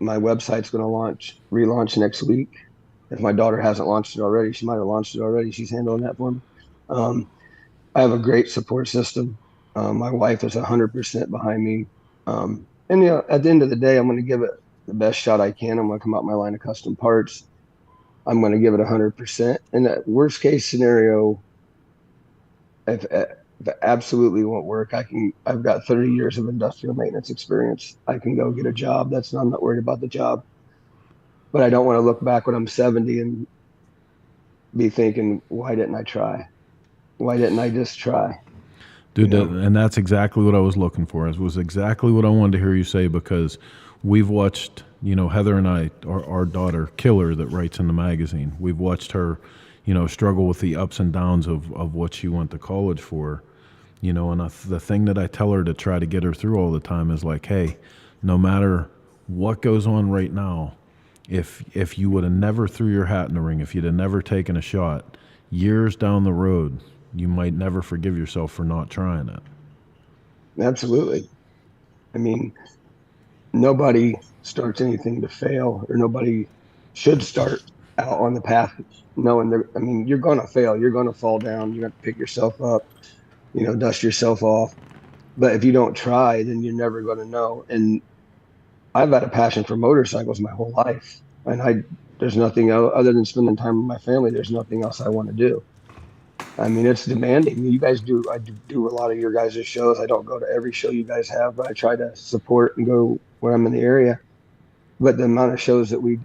website's going to relaunch next week. If my daughter hasn't launched it already, she might have launched it already. She's handling that for me. I have a great support system. My wife is 100% behind me. And you know, at the end of the day, I'm going to give it the best shot I can. I'm going to come out my line of custom parts. I'm going to give it 100%. In that worst case scenario, if it absolutely won't work, I've got 30 years of industrial maintenance experience. I can go get a job. I'm not worried about the job. But I don't want to look back when I'm 70 and be thinking, why didn't I try? Why didn't I just try? Dude, and that's exactly what I was looking for. It was exactly what I wanted to hear you say, because we've watched, you know, Heather and I, our daughter, Killer, that writes in the magazine, we've watched her, you know, struggle with the ups and downs of what she went to college for, you know, and the thing that I tell her to try to get her through all the time is like, hey, no matter what goes on right now, if you would have never threw your hat in the ring, if you'd have never taken a shot, years down the road, you might never forgive yourself for not trying it. Absolutely. I mean, nobody starts anything to fail, or nobody should start out on the path knowing you're going to fail. You're going to fall down. You have to pick yourself up, you know, dust yourself off. But if you don't try, then you're never going to know. And I've had a passion for motorcycles my whole life. And there's nothing else other than spending time with my family. There's nothing else I want to do. I mean, it's demanding. I do a lot of your guys' shows. I don't go to every show you guys have, but I try to support and go when I'm in the area. But the amount of shows that me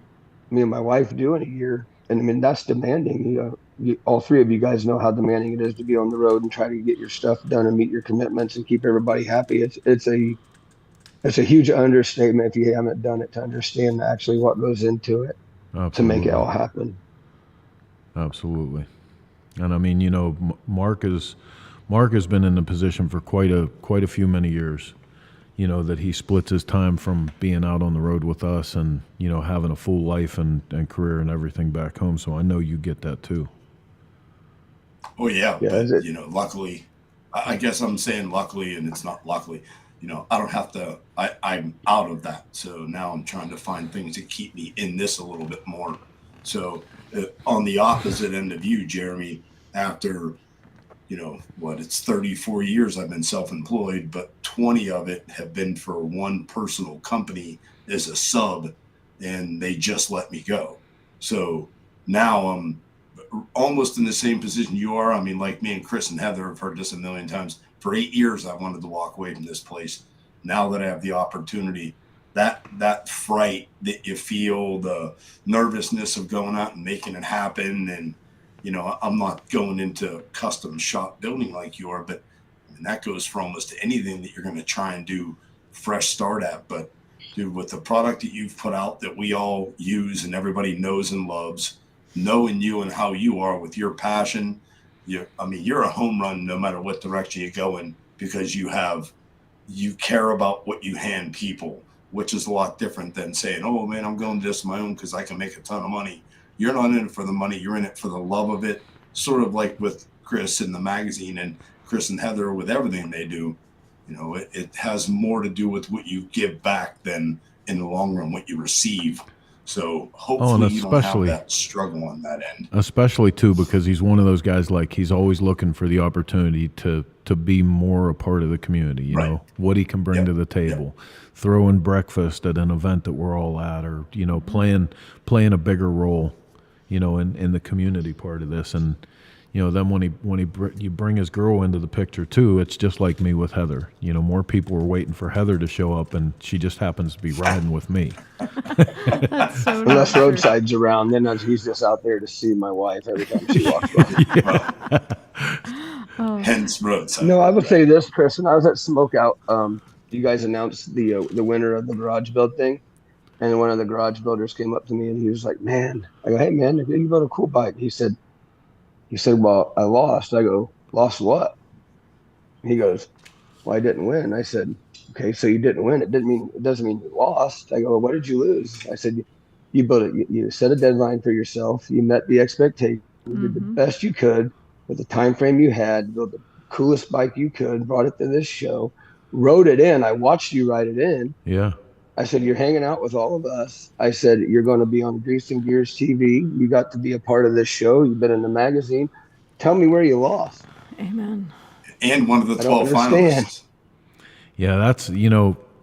and my wife do in a year, and I mean, that's demanding. You know, all three of you guys know how demanding it is to be on the road and try to get your stuff done and meet your commitments and keep everybody happy. It's a huge understatement if you haven't done it to understand actually what goes into it. Absolutely. To make it all happen. Absolutely. And I mean, you know, Mark has been in the position for quite a few many years, you know, that he splits his time from being out on the road with us and, you know, having a full life and career and everything back home. So I know you get that too. Oh yeah. But, you know, luckily, I guess I'm saying luckily, and it's not luckily, you know, I don't have to, I'm out of that. So now I'm trying to find things that keep me in this a little bit more. So on the opposite end of you, Jeremy, after, you know, it's 34 years I've been self-employed, but 20 of it have been for one personal company as a sub, and they just let me go. So now I'm almost in the same position you are. I mean, like me and Chris and Heather have heard this a million times. For 8 years, I wanted to walk away from this place. Now that I have the opportunity, that fright that you feel, the nervousness of going out and making it happen. And, you know, I'm not going into custom shop building like you are, but I mean, that goes for almost anything that you're going to try and do fresh start at. But dude, with the product that you've put out that we all use and everybody knows and loves, knowing you and how you are with your passion, you're a home run no matter what direction you go in, because you care about what you hand people, which is a lot different than saying, oh man, I'm going just my own because I can make a ton of money. You're not in it for the money. You're in it for the love of it. Sort of like with Chris in the magazine and Chris and Heather with everything they do. You know, it has more to do with what you give back than in the long run what you receive. So hopefully you don't have that struggle on that end. Especially too, because he's one of those guys, like, he's always looking for the opportunity to be more a part of the community, you know, what he can bring to the table, throwing breakfast at an event that we're all at, or, you know, playing a bigger role, you know, in the community part of this. And, you know, then when you bring his girl into the picture too, it's just like me with Heather. You know, more people were waiting for Heather to show up, and she just happens to be riding with me. That's so unless roadside's around, then he's just out there to see my wife every time she walks by. Hence weekends roadside. No, I would say this, Chris. When I was at Smokeout, you guys announced the winner of the garage build thing, and one of the garage builders came up to me and he was like, "Man," I go, "Hey, man, you built a cool bike." He said, "Well, I lost." I go, "Lost what?" He goes, "Well, I didn't win." I said, "Okay, so you didn't win. It doesn't mean you lost." I go, "Well, what did you lose?" I said, "You built it. You set a deadline for yourself. You met the expectation. You did the best you could with the time frame you had. Built the coolest bike you could. Brought it to this show. Rode it in. I watched you ride it in." Yeah. I said, "You're hanging out with all of us." I said, "You're going to be on Grease and Gears TV. You got to be a part of this show. You've been in the magazine. Tell me where you lost." Amen. And one of the I don't 12 understand. finalists. Yeah, that's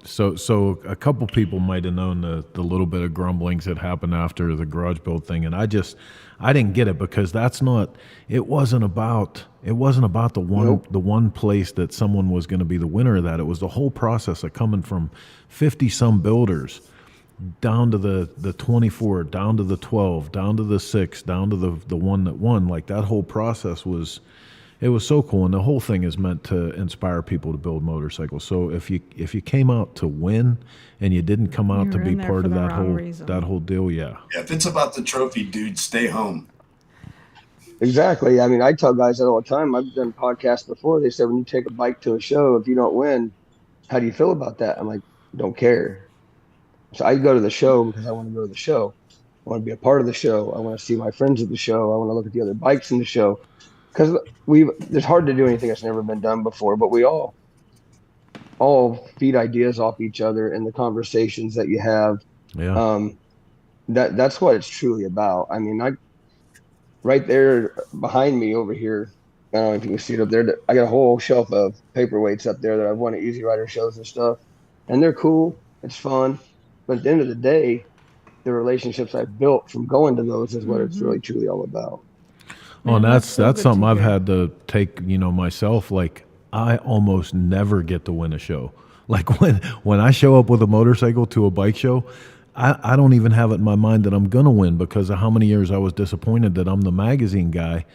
so a couple people might have known the little bit of grumblings that happened after the garage build thing, and I didn't get it because it wasn't about the one place that someone was going to be the winner of that. It was the whole process of coming from 50 some builders down to the 24, down to the 12, down to the 6, down to the one that won. Like that whole process was so cool, and the whole thing is meant to inspire people to build motorcycles. So if you came out to win and you didn't come out to be part of that whole deal, yeah. If it's about the trophy, dude, stay home. Exactly. I mean, I tell guys that all the time. I've done podcasts before. They said, when you take a bike to a show, if you don't win, how do you feel about that? I'm like, don't care. So I go to the show because I want to go to the show. I want to be a part of the show. I want to see my friends at the show. I want to look at the other bikes in the show. Because it's hard to do anything that's never been done before, but we all feed ideas off each other in the conversations that you have. Yeah. That's what it's truly about. I mean, right there behind me over here, I don't know if you can see it up there. I got a whole shelf of paperweights up there that I've won at Easy Rider shows and stuff, and they're cool. It's fun, but at the end of the day, the relationships I've built from going to those is what it's really truly all about. Oh, and that's something I've had to take, myself. Like I almost never get to win a show. Like when I show up with a motorcycle to a bike show, I don't even have it in my mind that I'm gonna win because of how many years I was disappointed that I'm the magazine guy,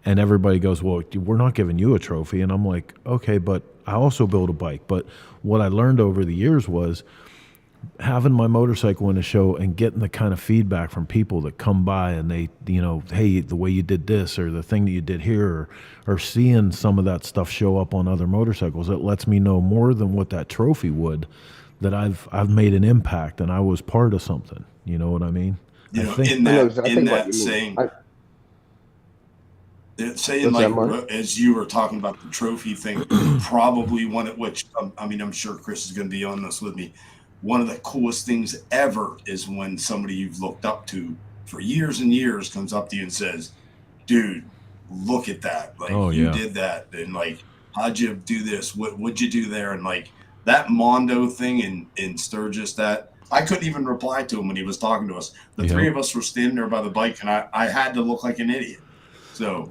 and everybody goes, "Well, we're not giving you a trophy," and I'm like, "Okay, but I also build a bike." But what I learned over the years was having my motorcycle in a show and getting the kind of feedback from people that come by and they, hey, the way you did this or the thing that you did here, or seeing some of that stuff show up on other motorcycles, it lets me know more than what that trophy would, that I've made an impact and I was part of something. You know what I mean? Saying like as you were talking about the trophy thing, probably one at which I'm sure Chris is going to be on this with me. One of the coolest things ever is when somebody you've looked up to for years and years comes up to you and says, "Dude, look at that! Like you did that, and like how'd you do this? What'd you do there?" And like that Mondo thing in Sturgis, that I couldn't even reply to him when he was talking to us. The three of us were standing there by the bike, and I had to look like an idiot. So.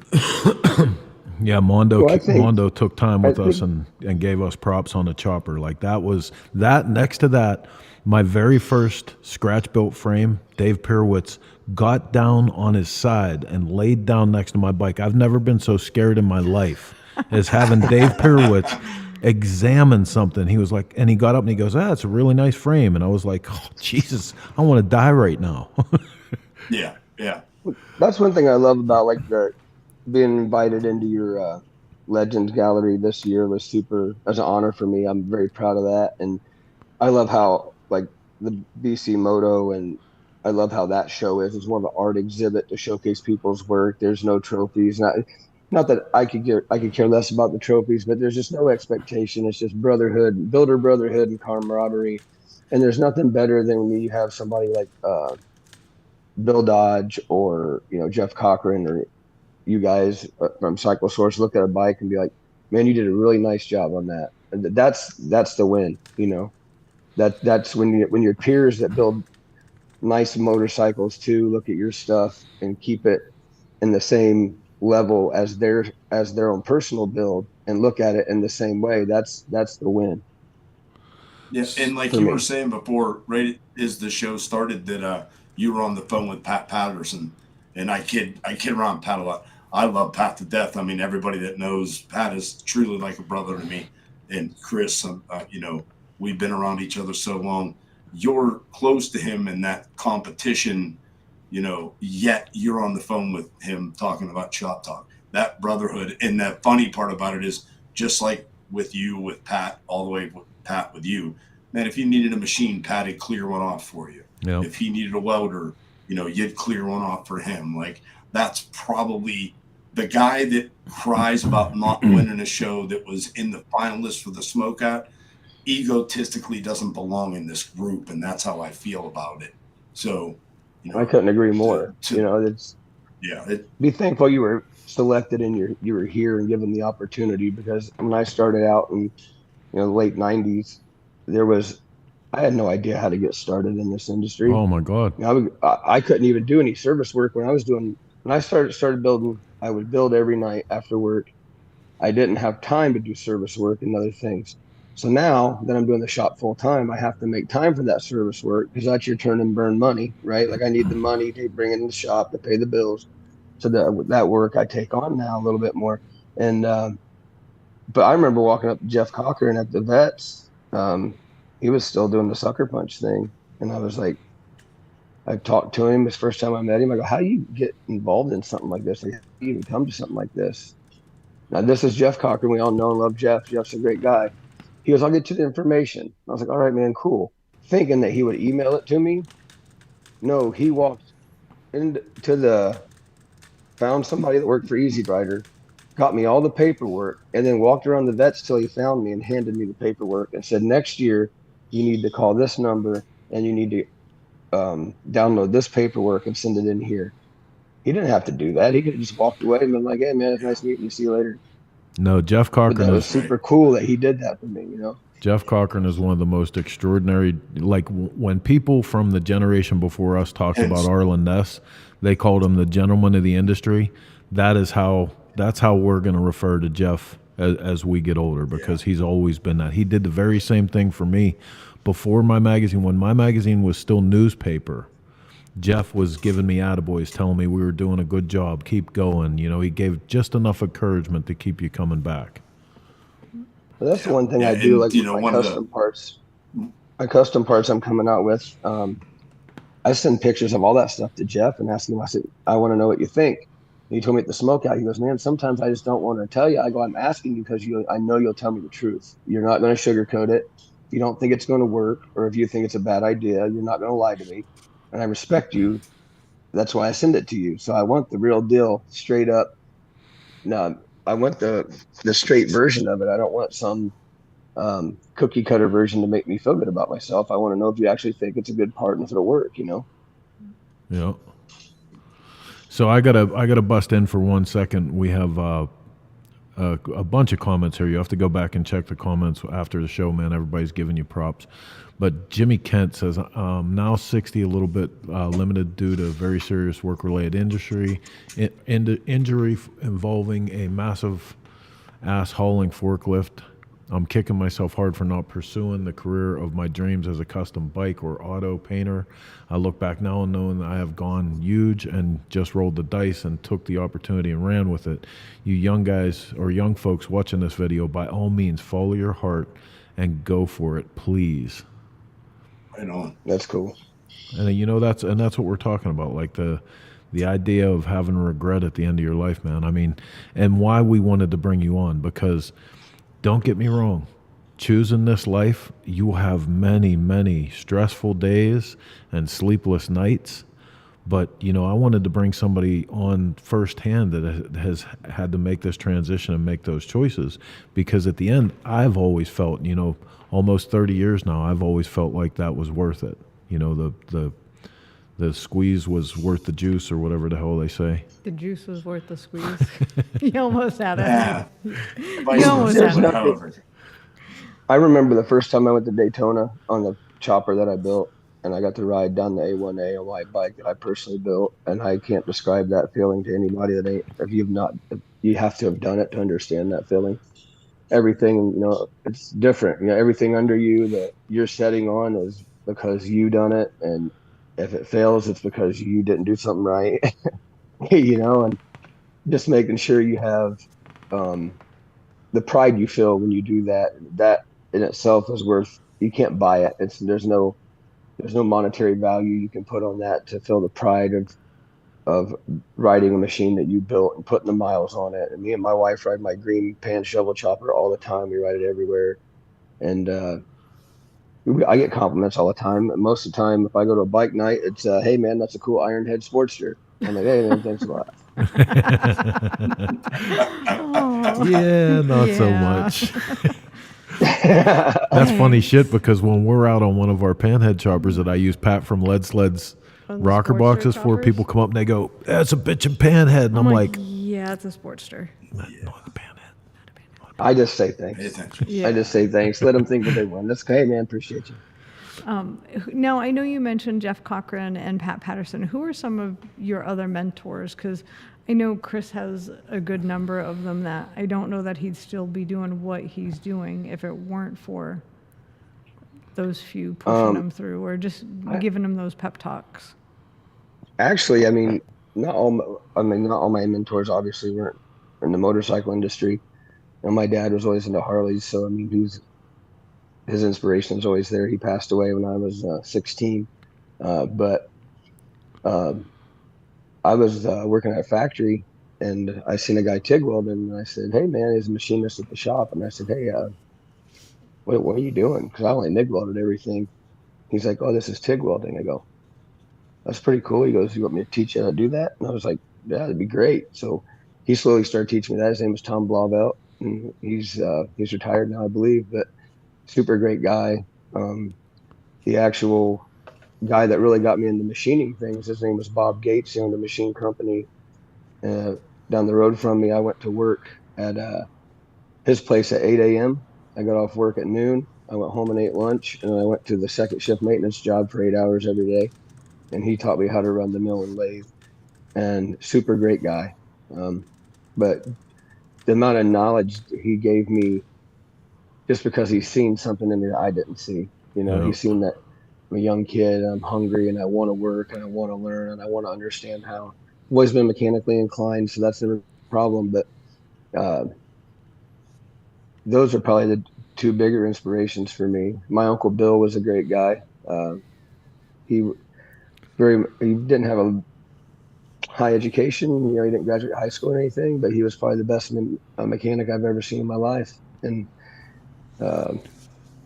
Yeah, Mondo took time with us and gave us props on the chopper. Like that next to that, my very first scratch built frame, Dave Pirwitz got down on his side and laid down next to my bike. I've never been so scared in my life as having Dave Pirwitz examine something. He was like, and he got up and he goes, "It's a really nice frame." And I was like, "Oh, Jesus, I want to die right now." Yeah. That's one thing I love about like being invited into your Legends Gallery this year was as an honor for me. I'm very proud of that. And I love how like the BC Moto, and I love how that show is. It's more of an art exhibit to showcase people's work. There's no trophies. Not that I could care less about the trophies, but there's just no expectation. It's just brotherhood, builder brotherhood and camaraderie. And there's nothing better than when you have somebody like Bill Dodge or Jeff Cochran or you guys from Cycle Source look at a bike and be like, "Man, you did a really nice job on that." And that's the win. That's when your peers that build nice motorcycles too look at your stuff and keep it in the same level as their own personal build and look at it in the same way. That's the win. Yeah, and like you were saying before, right as the show started, that you were on the phone with Pat Patterson, and I kid around Pat a lot. I love Pat to death. I mean, everybody that knows Pat is truly like a brother to me. And Chris, you know, we've been around each other so long. You're close to him in that competition, you know, yet you're on the phone with him talking about Shop Talk. That brotherhood. And the funny part about it is, just like with you, with Pat, all the way with Pat with you, man, if you needed a machine, Pat would clear one off for you. Yep. If he needed a welder, you know, you'd clear one off for him. Like, that's probably the guy that cries about not winning a show that was in the finalists for the Smokeout. Egotistically doesn't belong in this group, and that's how I feel about it. So, you know, I couldn't agree more. You know, it's be thankful you were selected and you were here and given the opportunity, because when I started out in, you know, the late 90s, I had no idea how to get started in this industry. Oh my God. You know, I couldn't even do any service work when I started building. I would build every night after work. I didn't have time to do service work and other things. So now that I'm doing the shop full time, I have to make time for that service work, because that's your turn and burn money, right? Like, I need the money to bring it in the shop to pay the bills. So that work I take on now a little bit more. And but I remember walking up to Jeff Cochran at the vets. He was still doing the sucker punch thing, and I was like, I talked to him this first time I met him. I go, how do you get involved in something like this? Like, how do you even come to something like this? Now, this is Jeff Cochran. We all know and love Jeff. Jeff's a great guy. He goes, I'll get you the information. I was like, all right, man, cool. Thinking that he would email it to me. No, he walked found somebody that worked for Easy Rider, got me all the paperwork, and then walked around the vets till he found me and handed me the paperwork and said, next year, you need to call this number and you need to download this paperwork and send it in here. He didn't have to do that. He could have just walked away and been like, hey, man, it's nice meeting you. See you later. No, Jeff Cochran But that was super cool that he did that for me, you know? Jeff Cochran is one of the most extraordinary, like when people from the generation before us talked about Arlen Ness, they called him the gentleman of the industry. That's how we're going to refer to Jeff as we get older, because he's always been that. He did the very same thing for me before my magazine. When my magazine was still newspaper, Jeff was giving me attaboys, telling me we were doing a good job, keep going. You know, he gave just enough encouragement to keep you coming back. Well, that's the one thing I do, like, with my custom parts. My custom parts I'm coming out with, I send pictures of all that stuff to Jeff and ask him, I said, I want to know what you think. And he told me at the Smokeout, he goes, man, sometimes I just don't want to tell you. I go, I'm asking you because I know you'll tell me the truth. You're not going to sugarcoat it. If you don't think it's going to work, or if you think it's a bad idea, you're not going to lie to me. And I respect you. That's why I send it to you. So I want the real deal, straight up. No, I want the straight version of it. I don't want some cookie cutter version to make me feel good about myself. I want to know if you actually think it's a good part and if it'll work, you know? Yeah. So I gotta bust in for 1 second. We have a bunch of comments here. You have to go back and check the comments after the show, man. Everybody's giving you props. But Jimmy Kent says, now 60, a little bit limited due to very serious work-related injury involving a massive ass hauling forklift. I'm kicking myself hard for not pursuing the career of my dreams as a custom bike or auto painter. I look back now and knowing that I have gone huge and just rolled the dice and took the opportunity and ran with it. You young guys or young folks watching this video, by all means, follow your heart and go for it, please. Right on. That's cool. And you know, that's what we're talking about, like the idea of having regret at the end of your life, man. I mean, and why we wanted to bring you on, because don't get me wrong, choosing this life, you will have many, many stressful days and sleepless nights. But, you know, I wanted to bring somebody on firsthand that has had to make this transition and make those choices, because at the end, I've always felt, you know, almost 30 years now, I've always felt like that was worth it. You know, the squeeze was worth the juice, or whatever the hell they say. The juice was worth the squeeze. You almost had it. Yeah. You almost had it. I remember the first time I went to Daytona on the chopper that I built, and I got to ride down the A1A, a white bike that I personally built, and I can't describe that feeling to anybody that ain't. You have to have done it to understand that feeling. Everything, you know, it's different. You know, everything under you that you're setting on is because you done it, and if it fails, it's because you didn't do something right. You know, and just making sure you have the pride you feel when you do that. That in itself is worth. You can't buy it. There's no monetary value you can put on that to feel the pride of riding a machine that you built and putting the miles on it. And me and my wife ride my green pan shovel chopper all the time. We ride it everywhere, and I get compliments all the time. Most of the time, if I go to a bike night, it's "Hey man, that's a cool Iron Head Sportster." I'm like, "Hey man, thanks a lot." Yeah, not so much. That's funny shit because when we're out on one of our panhead choppers that I use Pat from Lead Sled's rocker boxes for, people come up and they go, "That's a bitchin' panhead," and I'm like, yeah, it's a Sportster. not a panhead. I just say thanks. Yeah. I just say thanks. Let them think what they want. That's okay, man. Appreciate you. Now, I know you mentioned Jeff Cochran and Pat Patterson. Who are some of your other mentors? Because I know Chris has a good number of them that I don't know that he'd still be doing what he's doing if it weren't for those few pushing him through or just giving him those pep talks. Actually, I mean, not all my mentors obviously weren't in the motorcycle industry. And my dad was always into Harleys, so I mean, his inspiration is always there. He passed away when I was 16, but I was working at a factory, and I seen a guy TIG welding, and I said, "Hey man, he's a machinist at the shop." And I said, "Hey, what are you doing?" Because I only MIG welded everything. He's like, "Oh, this is TIG welding." I go, "That's pretty cool." He goes, "You want me to teach you how to do that?" And I was like, "Yeah, that'd be great." So he slowly started teaching me that. His name was Tom Blauvelt, and he's retired now, I believe, but super great guy. The actual guy that really got me into machining things, his name was Bob Gates. He owned a machine company down the road from me. I went to work at his place at 8 a.m. I got off work at noon. I went home and ate lunch, and I went to the second shift maintenance job for 8 hours every day. And he taught me how to run the mill and lathe. And super great guy. But the amount of knowledge he gave me, just because he's seen something in me that I didn't see. He's seen that I'm a young kid, I'm hungry, and I want to work, and I want to learn, and I want to understand how. I've always been mechanically inclined, so that's never a problem. But those are probably the two bigger inspirations for me. My Uncle Bill was a great guy. He didn't have a high education. He didn't graduate high school or anything, but he was probably the best mechanic I've ever seen in my life. And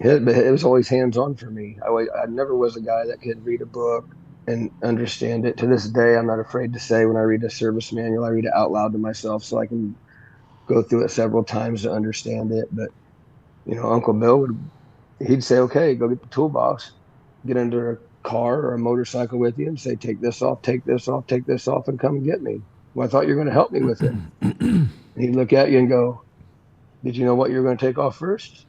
it was always hands-on for me. I never was a guy that could read a book and understand it. To this day, I'm not afraid to say when I read a service manual, I read it out loud to myself so I can go through it several times to understand it. But, Uncle Bill he'd say, "Okay, go get the toolbox, get under a car or a motorcycle with you and say, take this off, take this off, take this off, and come and get me." "Well, I thought you were going to help me with it." And he'd look at you and go, "Did you know what you were going to take off first?"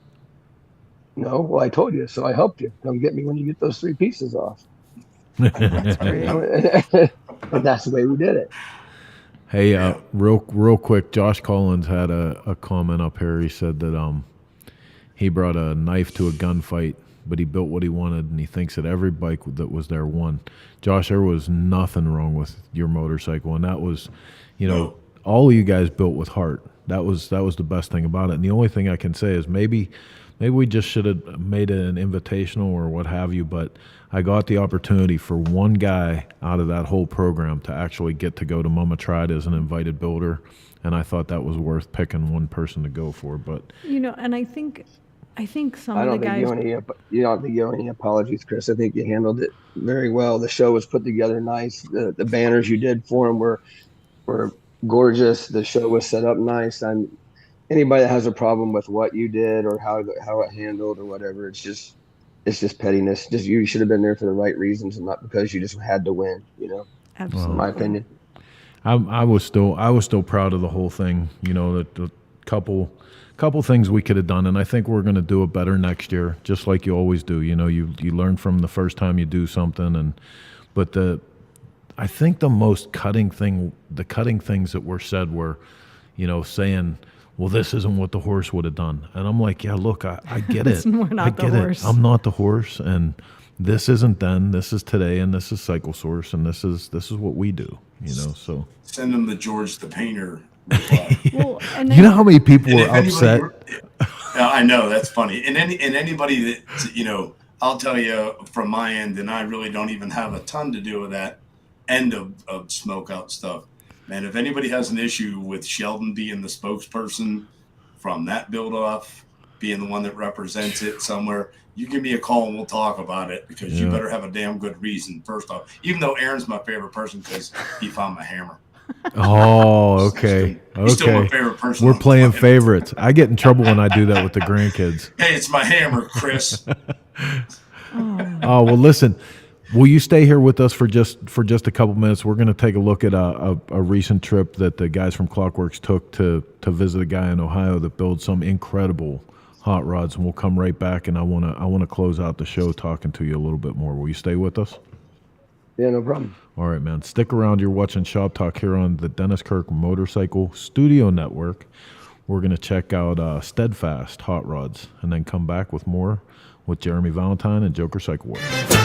"No." "Well, I told you, so I helped you. Come get me when you get those 3 pieces off." That's great. But that's the way we did it. Hey, real quick, Josh Collins had a comment up here. He said that he brought a knife to a gunfight, but he built what he wanted, and he thinks that every bike that was there won. Josh, there was nothing wrong with your motorcycle, and that was, all of you guys built with heart. That was the best thing about it. And the only thing I can say is maybe we just should have made it an invitational or what have you, but I got the opportunity for one guy out of that whole program to actually get to go to Mama Tried as an invited builder, and I thought that was worth picking one person to go for. But and I think some of the guys. You don't think you owe any apologies, Chris. I think you handled it very well. The show was put together nice. The banners you did for them were gorgeous. The show was set up nice. Anybody that has a problem with what you did or how it handled or whatever, it's just pettiness. Just you should have been there for the right reasons and not because you just had to win. Absolutely. In my opinion. I was still proud of the whole thing. The couple things we could have done, and I think we're going to do it better next year, just like you always do. You learn from the first time you do something, but I think the most cutting things that were said were, saying, "Well, this isn't what the horse would have done," and I'm like, "Yeah, look, I get it. We're not the horse. I'm not the horse, and this isn't then. This is today, and this is Cycle Source, and this is what we do." you know, so. Send them the George the Painter reply. Well, and You know how many people And were if anybody- upset? I know, that's funny. And anybody that, you know, I'll tell you from my end, and I really don't even have a ton to do with that end of smoke out stuff. Man, if anybody has an issue with Sheldon being the spokesperson from that build off, being the one that represents it somewhere, you give me a call and we'll talk about it, because you better have a damn good reason, first off. Even though Aaron's my favorite person because he found my hammer. Oh, okay. He's still my Okay. favorite person We're on the playing planet. favorites. I get in trouble when I do that with the grandkids. Hey, it's my hammer, Chris. Oh, well, listen, will you stay here with us for just a couple minutes? We're going to take a look at a recent trip that the guys from Clockworks took to visit a guy in Ohio that builds some incredible hot rods, and we'll come right back, and I want to close out the show talking to you a little bit more. Will you stay with us? Yeah, no problem. All right, man. Stick around. You're watching Shop Talk here on the Dennis Kirk Motorcycle Studio Network. We're going to check out Steadfast Hot Rods and then come back with more with Jeremy Valentine and Joker Cycle Works.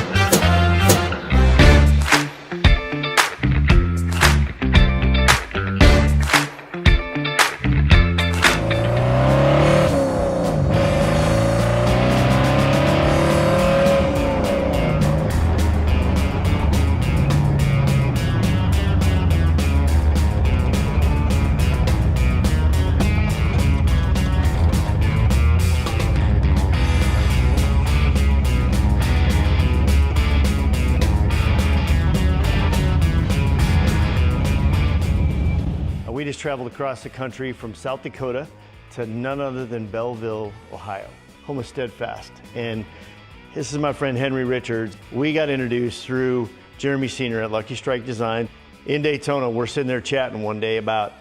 We just traveled across the country from South Dakota to none other than Belleville, Ohio, home of Steadfast. And this is my friend Henry Richards. We got introduced through Jeremy Senior at Lucky Strike Design. In Daytona, we're sitting there chatting one day about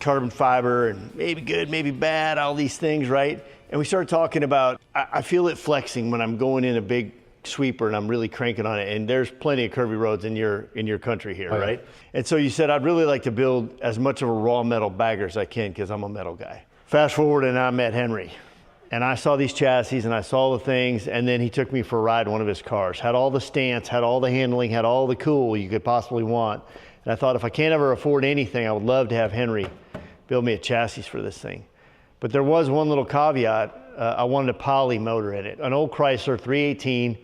carbon fiber and maybe good, maybe bad, all these things, right? And we started talking about, I feel it flexing when I'm going in a big sweeper and I'm really cranking on it, and there's plenty of curvy roads in your country here, right? And so you said, I'd really like to build as much of a raw metal bagger as I can because I'm a metal guy. Fast forward and I met Henry, and I saw these chassis and I saw the things, and then he took me for a ride in one of his cars, had all the stance, had all the handling, had all the cool you could possibly want. And I thought, if I can't ever afford anything, I would love to have Henry build me a chassis for this thing. But there was one little caveat. I wanted a poly motor in it, an old Chrysler 318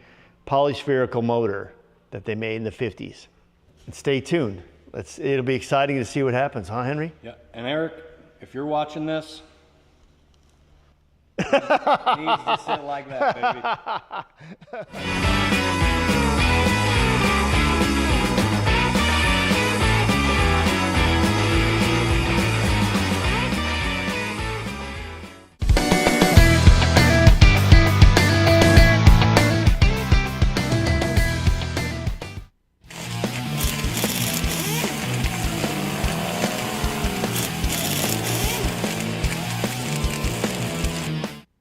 polyspherical motor that they made in the 50s. And stay tuned. It'll be exciting to see what happens, huh, Henry? Yeah, and Eric, if you're watching this, it needs to sit like that, baby.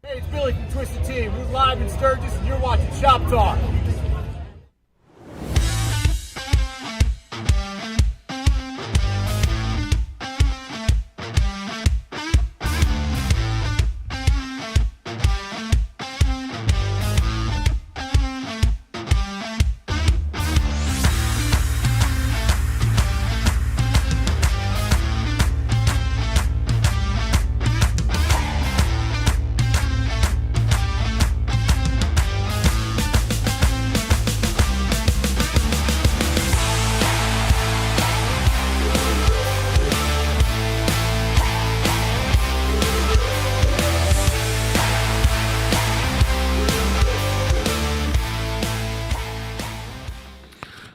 Hey, it's Billy from Twisted Tea. We're live in Sturgis and you're watching Shop Talk.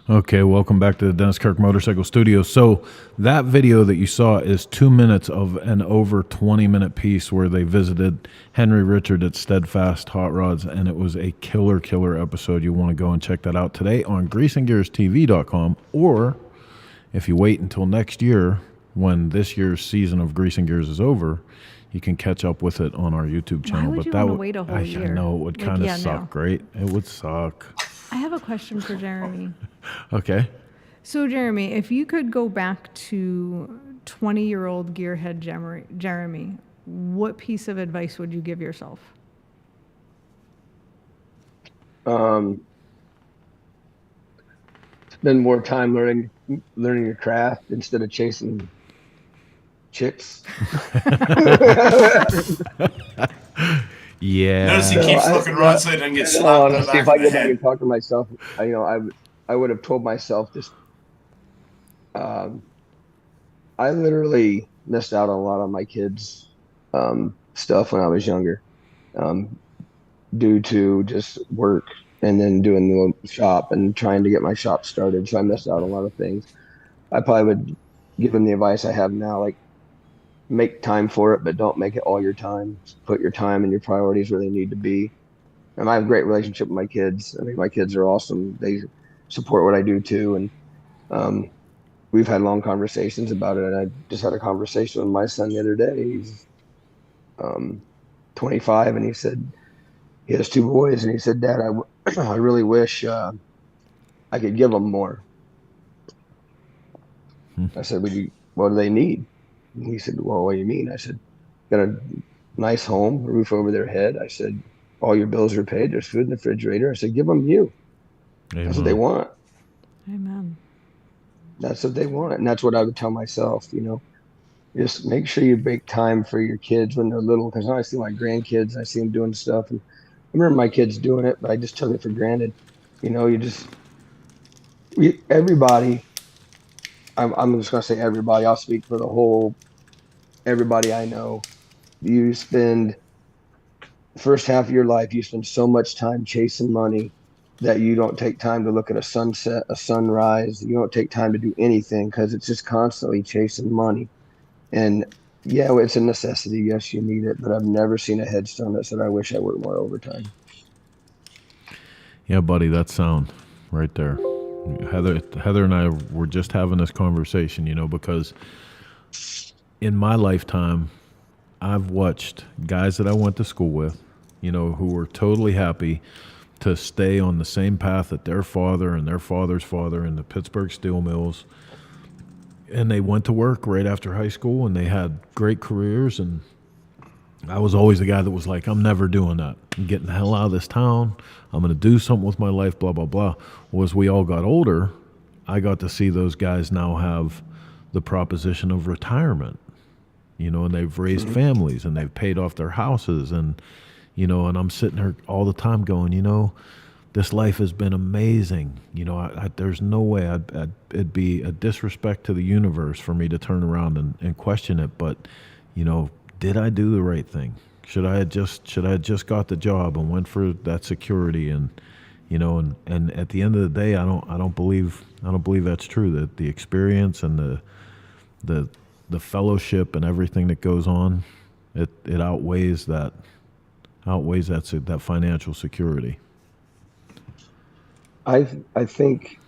Okay, welcome back to the Dennis Kirk Motorcycle Studio. So that video that you saw is 2 minutes of an over 20-minute piece where they visited Henry Richard at Steadfast Hot Rods, and it was a killer episode. You want to go and check that out today on greasinggearstv.com, or if you wait until next year when this year's season of Greasing Gears is over, you can catch up with it on our YouTube channel. Why would you that want to wait a whole year? I know, it would kind of suck, no. right? It would suck. I have a question for Jeremy. Okay. So, Jeremy, if you could go back to 20-year-old gearhead Jeremy, what piece of advice would you give yourself? spend more time learning your craft instead of chasing chicks. Yeah. Notice he keeps looking around so he doesn't get slapped in the back if I of the go back head. and talk to myself, I would have told myself this. I literally missed out on a lot of my kids' stuff when I was younger, due to just work and then doing the shop and trying to get my shop started. So I missed out on a lot of things. I probably would give them the advice I have now, like make time for it, but don't make it all your time. Put your time and your priorities where they need to be. And I have a great relationship with my kids. I think my kids are awesome. They support what I do too. And we've had long conversations about it. And I just had a conversation with my son the other day. He's 25, and he said he has 2 boys. And he said, Dad, I really wish I could give them more. I said, what do they need? And he said, well, what do you mean? I said, got a nice home, a roof over their head. I said, all your bills are paid. There's food in the refrigerator. I said, give them you. Amen. That's what they want. Amen. That's what they want. And that's what I would tell myself, just make sure you make time for your kids when they're little. Because now I see my grandkids, I see them doing stuff. And I remember my kids doing it, but I just took it for granted. Everybody, I'm just going to say everybody, I'll speak for the whole, everybody I know. You spend the first half of your life, you spend so much time chasing money that you don't take time to look at a sunset, a sunrise. You don't take time to do anything because it's just constantly chasing money. And yeah, it's a necessity. Yes, you need it, but I've never seen a headstone that said, I wish I worked more overtime. Yeah, buddy, that's sound right there. Heather and I were just having this conversation, because in my lifetime, I've watched guys that I went to school with, who were totally happy to stay on the same path that their father and their father's father in the Pittsburgh steel mills. And they went to work right after high school and they had great careers. And I was always the guy that was like, I'm never doing that. I'm getting the hell out of this town. I'm going to do something with my life, blah, blah, blah. Well, as we all got older, I got to see those guys now have the proposition of retirement, and they've raised families and they've paid off their houses. And, and I'm sitting there all the time going, this life has been amazing. There's no way it'd be a disrespect to the universe for me to turn around and question it. But, did I do the right thing? Should I have just got the job and went for that security? And, and at the end of the day, I don't believe that's true. That the experience and the fellowship and everything that goes on, it outweighs that financial security. I think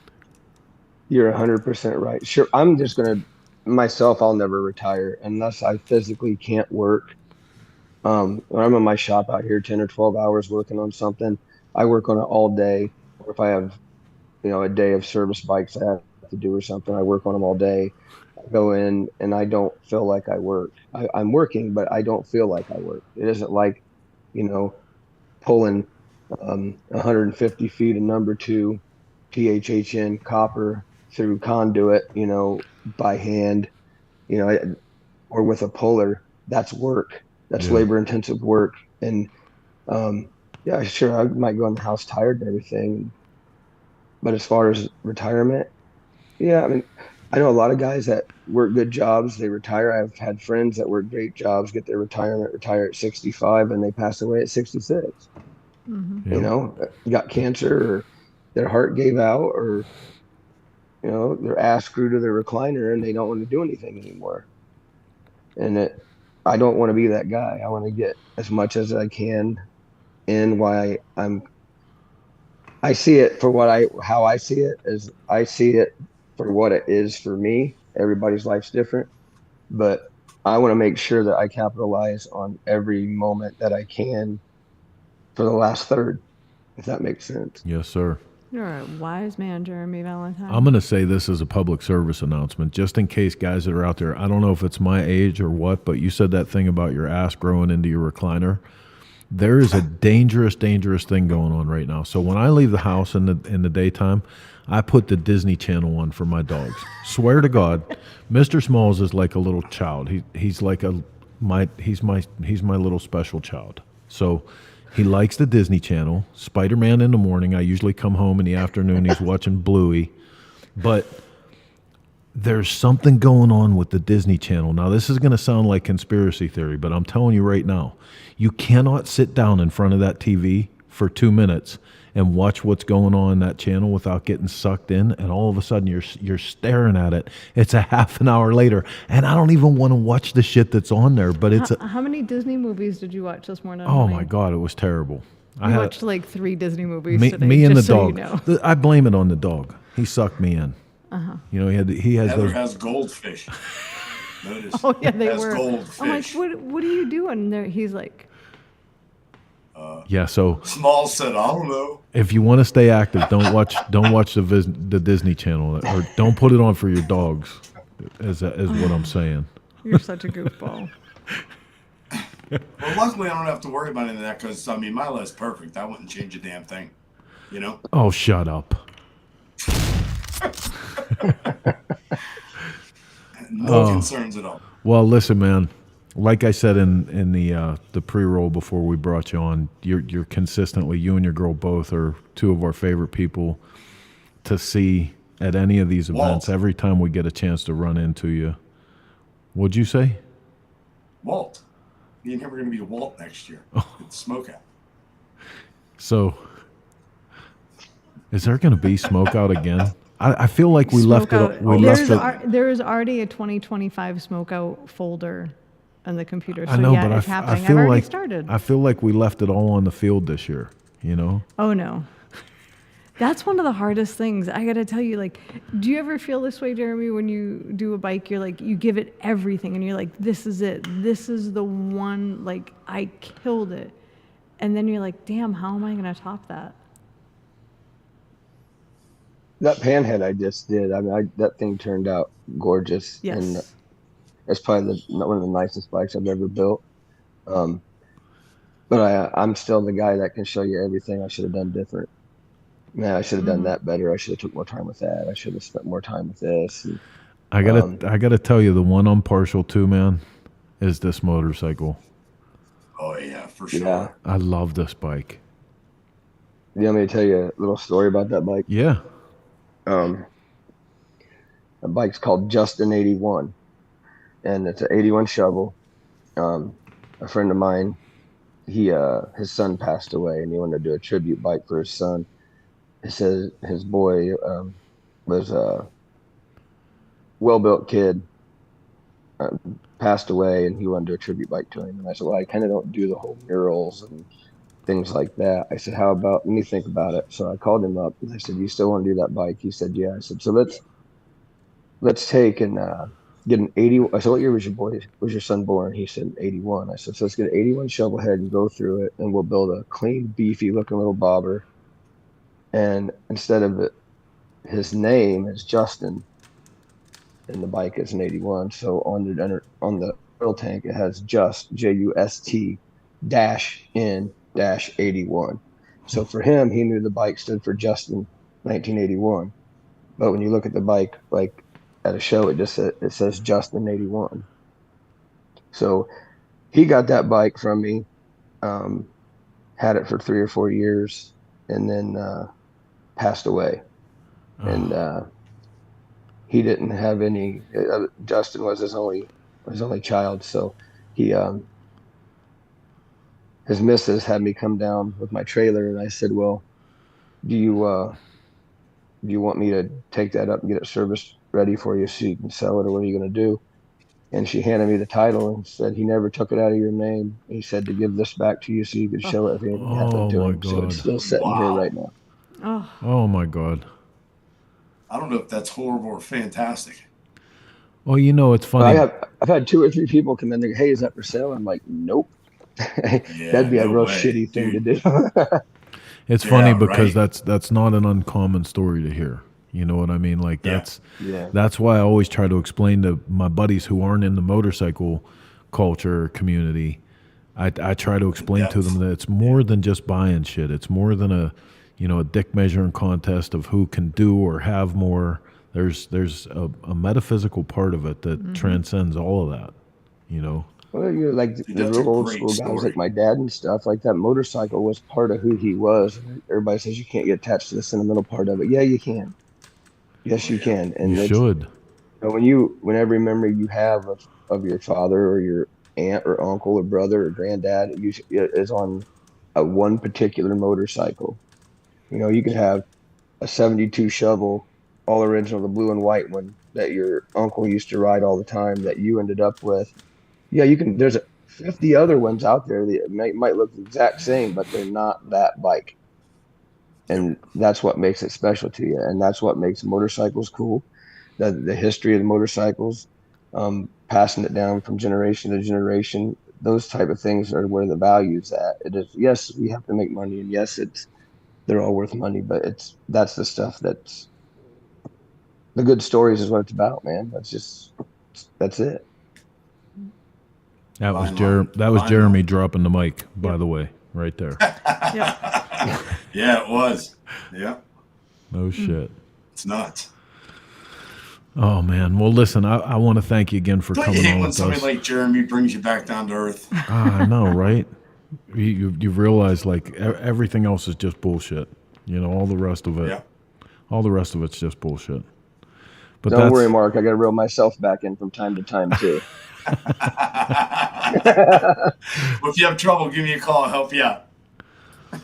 you're 100% right. Sure, I'm just going to, myself, I'll never retire unless I physically can't work. When I'm in my shop out here 10 or 12 hours working on something, I work on it all day. Or if I have, a day of service bikes I have to do or something, I work on them all day. I go in and I don't feel like I work. I'm working, but I don't feel like I work. It isn't like, pulling 150 feet of number 2 THHN copper through conduit, by hand, or with a puller. That's work. That's labor intensive work. And yeah, sure, I might go in the house tired and everything. But as far as retirement, yeah, I mean, I know a lot of guys that work good jobs, they retire. I've had friends that work great jobs, get their retirement, retire at 65, and they pass away at 66. Got cancer, or their heart gave out, or their ass grew to their recliner and they don't want to do anything anymore. And I don't want to be that guy. I want to get as much as I can in. Why I see it for how I see it is, I see it for what it is for me. Everybody's life's different, but I want to make sure that I capitalize on every moment that I can for the last third, if that makes sense. Yes, sir. You're a wise man, Jeremy Valentine. I'm going to say this as a public service announcement, just in case guys that are out there, I don't know if it's my age or what, but you said that thing about your ass growing into your recliner. There is a dangerous thing going on right now. So when I leave the house in the daytime, I put the Disney Channel on for my dogs. Swear to God, Mr. Smalls is like a little child. He's like he's my little special child. So he likes the Disney Channel. Spider-Man in the morning. I usually come home in the afternoon. He's watching Bluey. But there's something going on with the Disney Channel. Now, this is going to sound like conspiracy theory, but I'm telling you right now, you cannot sit down in front of that TV for 2 minutes and watch what's going on in that channel without getting sucked in, and all of a sudden you're staring at it. It's a half an hour later, and I don't even want to watch the shit that's on there. But it's how many Disney movies did you watch this morning? Oh my God, it was terrible. I watched like 3 Disney movies today. Me and the just so dog. you know. I blame it on the dog. He sucked me in. You know, he has Heather those. has goldfish. Notice. Oh yeah, they has were. Goldfish. I'm like, what are you doing there? He's like, Yeah, so Small said, I don't know. if you want to stay active, don't watch the Disney Channel, or don't put it on for your dogs. Is what I'm saying. you're such a goofball. Well, luckily, I don't have to worry about any of that because, I mean, my list's perfect. I wouldn't change a damn thing, you know? Oh, shut up. No concerns at all. Well, listen, man. Like I said in the pre-roll before we brought you on, you're consistently, you and your girl both are two of our favorite people to see at any of these events. Walt. Every time we get a chance to run into you. What'd you say? Walt. Me and him are going to be Walt next year. It's Smokeout. So, is there going to be Smokeout again? I feel like we left it. There is already a 2025 Smokeout folder on the computer. So I know, yeah, but it's I happening. feel I've already like started. I feel like we left it all on the field this year. You know? Oh no. That's one of the hardest things. I got to tell you, like, do you ever feel this way, Jeremy, when you do a bike? You're like, you give it everything and you're like, this is it. This is the one, like, I killed it. And then you're like, damn, how am I going to top that? That panhead I just did, I mean, that thing turned out gorgeous. Yes. And it's probably one of the nicest bikes I've ever built. But I'm still the guy that can show you everything I should have done different. Man, I should have done that better. I should have took more time with that. I should have spent more time with this. And, I gotta tell you, the one I'm partial to, man, is this motorcycle. Oh, yeah, for sure. Yeah. I love this bike. You want me to tell you a little story about that bike? Yeah. The bike's called Justin 81, and it's an 81 shovel. A friend of mine, his son passed away, and he wanted to do a tribute bike for his son. He says his boy was a well-built kid, passed away, and he wanted to do a tribute bike to him. And I said, well, I kind of don't do the whole murals and things like that. I said, how about, let me think about it. So I called him up and I said, you still want to do that bike? He said, yeah. I said, so let's take and get an 80. I said, what year was your son born? He said 81. I said, so let's get an 81 shovel head and go through it, and we'll build a clean, beefy looking little bobber. And instead of his name is Justin, and the bike is an 81. So on the oil tank, it has just JUST -N -81. So for him, he knew the bike stood for Justin 1981. But when you look at the bike, like at a show, it says Justin 81. So he got that bike from me, had it for 3 or 4 years, and then passed away. And he didn't have any. Justin was his only child, so he. His missus had me come down with my trailer, and I said, well, do you want me to take that up and get it serviced ready for you so you can sell it, or what are you going to do? And she handed me the title and said, he never took it out of your name. He said to give this back to you so you could show it if anything happened to him. So it's still sitting here right now. Oh my God. I don't know if that's horrible or fantastic. Well, you know, it's funny. I've had 2 or 3 people come in and go, hey, is that for sale? I'm like, nope. That'd be a real shitty thing to do. It's funny because that's not an uncommon story to hear. You know what I mean? Like that's why I always try to explain to my buddies who aren't in the motorcycle culture community I try to explain to them that it's more than just buying shit. It's more than a dick measuring contest of who can do or have more. There's a metaphysical part of it that transcends all of that, Well, like the real old school guys like my dad and stuff, like that motorcycle was part of who he was. Everybody says you can't get attached to the sentimental part of it. Yeah, you can. Yes, you can. And you should. When every memory you have of your father or your aunt or uncle or brother or granddad is on one particular motorcycle. You could have a 72 shovel, all original, the blue and white one that your uncle used to ride all the time that you ended up with. Yeah, you can. There's 50 other ones out there that might look the exact same, but they're not that bike. And that's what makes it special to you. And that's what makes motorcycles cool. The history of the motorcycles, passing it down from generation to generation, those type of things are where the value's at. It is, yes, we have to make money, and yes, they're all worth money, but that's the stuff that's the good stories is what it's about, man. That's it. That was Jeremy dropping the mic, by the way, right there. Yeah, it was. Yeah. No shit. It's nuts. Oh man. Well, listen, I want to thank you again for Don't coming you hate on when with somebody us. like Jeremy brings you back down to earth? I know, right? You realize like everything else is just bullshit. All the rest of it. Yeah. All the rest of it's just bullshit. But Don't worry, Mark. I got to reel myself back in from time to time too. Well, if you have trouble, give me a call. I'll help you out.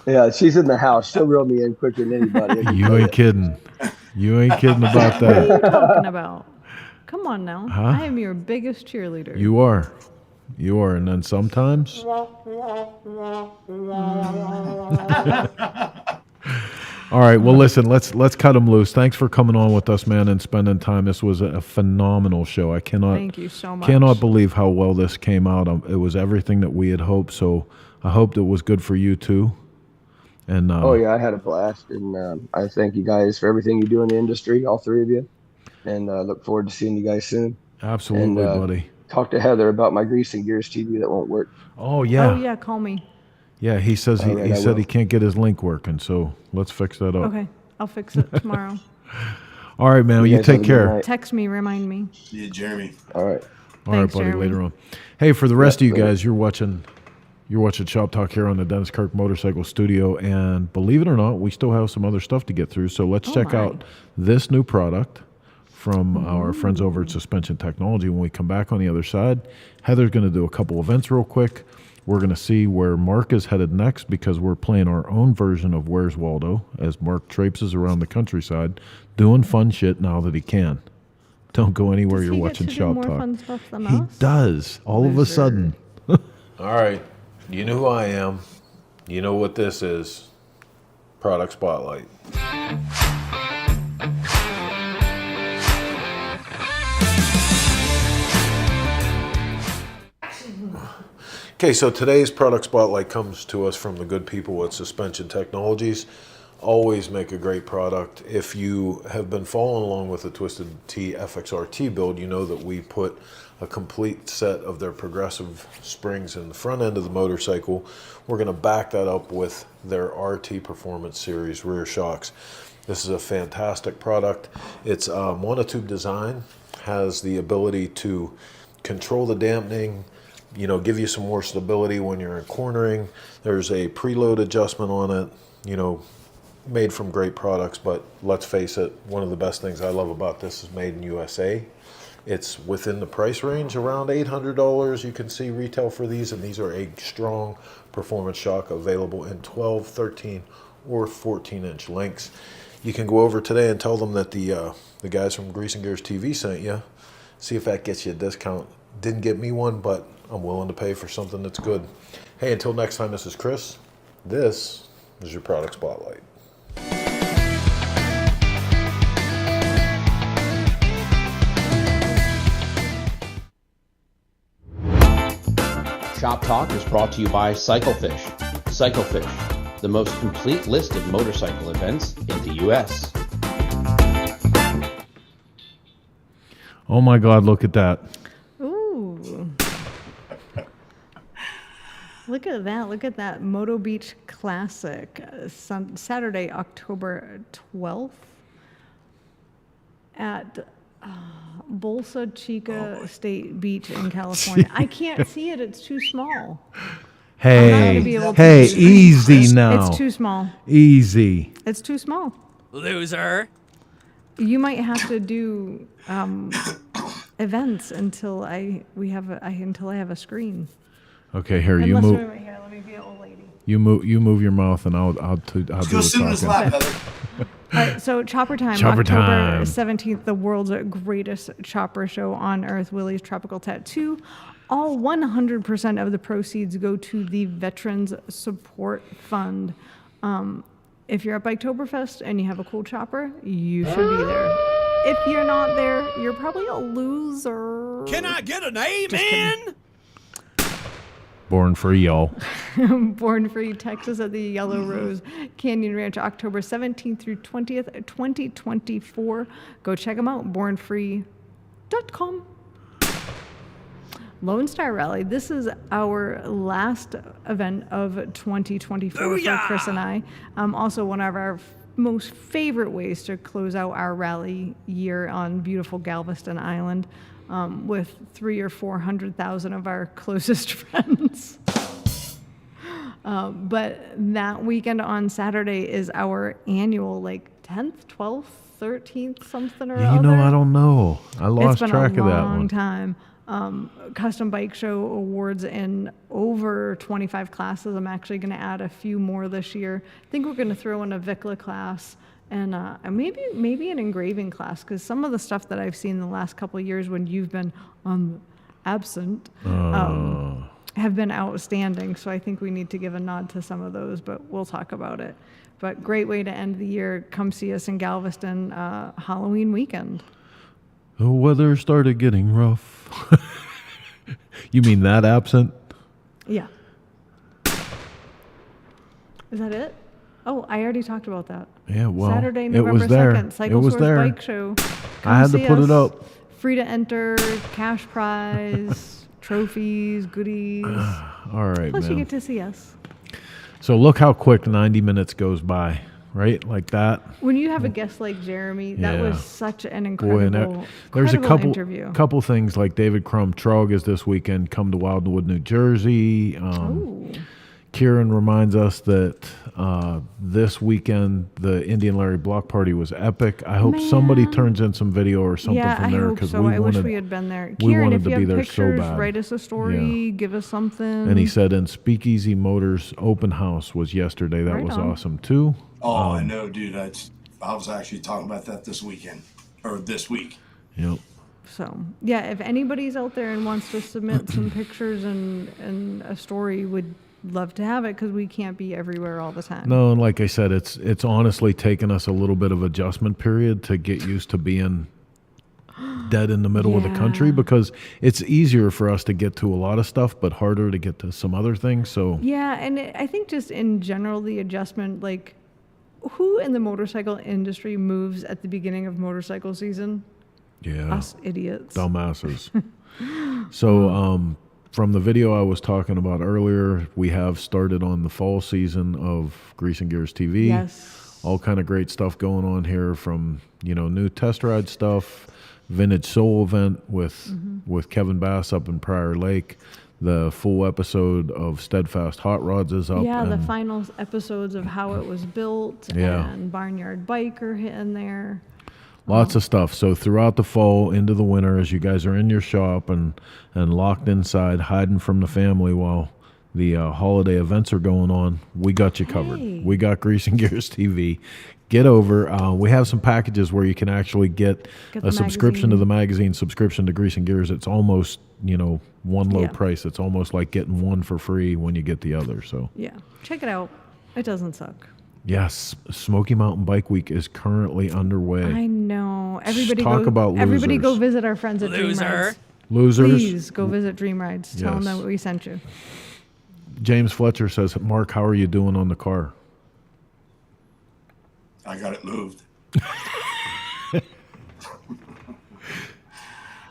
Yeah, she's in the house. She'll reel me in quicker than anybody. You ain't kidding. You ain't kidding about that. What are you talking about? Come on now. Huh? I am your biggest cheerleader. You are. And then sometimes. All right. Well, listen. Let's cut them loose. Thanks for coming on with us, man, and spending time. This was a phenomenal show. Thank you so much. Cannot believe how well this came out. It was everything that we had hoped. So I hoped it was good for you too. And oh yeah, I had a blast, and I thank you guys for everything you do in the industry, all three of you, and look forward to seeing you guys soon. Absolutely, and, buddy. Talk to Heather about my Greasing Gears TV that won't work. Oh yeah. Oh yeah, call me. Yeah, he says he said he can't get his link working, so let's fix that up. Okay, I'll fix it tomorrow. All right, man. You take care. Text me, remind me. Yeah, Jeremy. All right. All right, buddy. Jeremy. Later on. Hey, for the rest of you guys, you're watching Shop Talk here on the Dennis Kirk Motorcycle Studio, and believe it or not, we still have some other stuff to get through. So let's check out this new product from our friends over at Suspension Technology. When we come back on the other side, Heather's going to do a couple events real quick. We're going to see where Mark is headed next because we're playing our own version of Where's Waldo as Mark traipses around the countryside doing fun shit now that he can. Don't go anywhere. You're watching Shop more Talk. fun stuff than He us? does. All of a sudden. All right. You know who I am. You know what this is. Product Spotlight. Okay, so today's Product Spotlight comes to us from the good people at Suspension Technologies. Always make a great product. If you have been following along with the Twisted T FXRT build, you know that we put a complete set of their progressive springs in the front end of the motorcycle. We're going to back that up with their RT Performance Series rear shocks. This is a fantastic product. It's a monotube design, has the ability to control the dampening, give you some more stability when you're in cornering. There's a preload adjustment on it, made from great products, but let's face it, one of the best things I love about this is made in USA. It's within the price range, around $800. You can see retail for these, and these are a strong performance shock available in 12, 13, or 14-inch lengths. You can go over today and tell them that the guys from Greasing Gears TV sent you. See if that gets you a discount. Didn't get me one, but I'm willing to pay for something that's good. Hey, until next time, this is Chris. This is your Product Spotlight. Shop Talk is brought to you by Cyclefish. Cyclefish, the most complete list of motorcycle events in the U.S. Oh my God, look at that. Ooh. Look at that. Look at that. Moto Beach Classic. Saturday, October 12th at Bolsa Chica State Beach in California. I can't see it. It's too small. Hey, easy now. It's too small. Easy. It's too small. Loser. You might have to do events until I have a screen. Okay, here you move. Let me be an old lady. You move your mouth, and I'll do the talking. All right, so Chopper Time, Chopper October Time. 17th, the world's greatest chopper show on earth, Willie's Tropical Tattoo. All 100% of the proceeds go to the Veterans Support Fund. If you're at Biketoberfest and you have a cool chopper, you should be there. If you're not there, you're probably a loser. Can I get an amen? Born free, y'all. Born Free, Texas at the Yellow Rose Canyon Ranch, October 17th through 20th, 2024. Go check them out, bornfree.com. Lone Star Rally. This is our last event of 2024 for Chris and I. Also one of our most favorite ways to close out our rally year on beautiful Galveston Island. With 300,000 or 400,000 of our closest friends. But that weekend on Saturday is our annual, 10th, 12th, 13th, something or other. You know, I don't know. I lost track of that one. It's been a long time. Custom Bike Show awards in over 25 classes. I'm actually going to add a few more this year. I think we're going to throw in a VICLA class. And maybe an engraving class, because some of the stuff that I've seen the last couple of years when you've been absent have been outstanding. So I think we need to give a nod to some of those, but we'll talk about it. But great way to end the year. Come see us in Galveston Halloween weekend. The weather started getting rough. You mean that absent? Yeah. Is that it? Oh, I already talked about that. Yeah, well, Saturday, it November was there. 2nd, Cycle Source Bike Show. I had to put it up. Free to enter, cash prize, trophies, goodies. All right, Plus, man. you get to see us. So look how quick 90 minutes goes by, right? Like that. When you have a guest like Jeremy, that Yeah. was such an incredible, there's a interview. couple things like David Crum Trog is this weekend. Come to Wildwood, New Jersey. Kieran reminds us that this weekend the Indian Larry Block Party was epic. I hope somebody turns in some video or something from there, because I wish we had been there. We Kieran, wanted if to you be have there pictures, so bad. write us a story, give us something. And he said, and Speakeasy Motors open house was yesterday. That was awesome too. Oh, I know, dude. I was actually talking about that this weekend or this week. Yep. So yeah, if anybody's out there and wants to submit some pictures and a story, would love to have it, because we can't be everywhere all the time. No, and like I said, it's honestly taken us a little bit of adjustment period to get used to being dead in the middle of the country, because it's easier for us to get to a lot of stuff, but harder to get to some other things. So Yeah, and I think just in general, the adjustment, who in the motorcycle industry moves at the beginning of motorcycle season? yeah, Us idiots. dumbasses. So from the video I was talking about earlier, we have started on the fall season of Grease and Gears TV. Yes. All kind of great stuff going on here, from new test ride stuff, Vintage Soul event with Kevin Bass up in Prior Lake. The full episode of Steadfast Hot Rods is up. Yeah, the final episodes of how it was built, and Barnyard Biker hitting there. Lots of stuff. So throughout the fall into the winter, as you guys are in your shop and locked inside, hiding from the family while the holiday events are going on, we got you covered. We got Grease and Gears TV. Get over. We have some packages where you can actually get a subscription to the magazine, subscription to Grease and Gears. It's almost, one low price. It's almost like getting one for free when you get the other. So yeah, check it out. It doesn't suck. Yes, Smoky Mountain Bike Week is currently underway. I know. Everybody go visit our friends at Dream Rides. Losers. Please go visit Dream Rides. Tell them that we sent you. James Fletcher says, Mark, how are you doing on the car? I got it moved.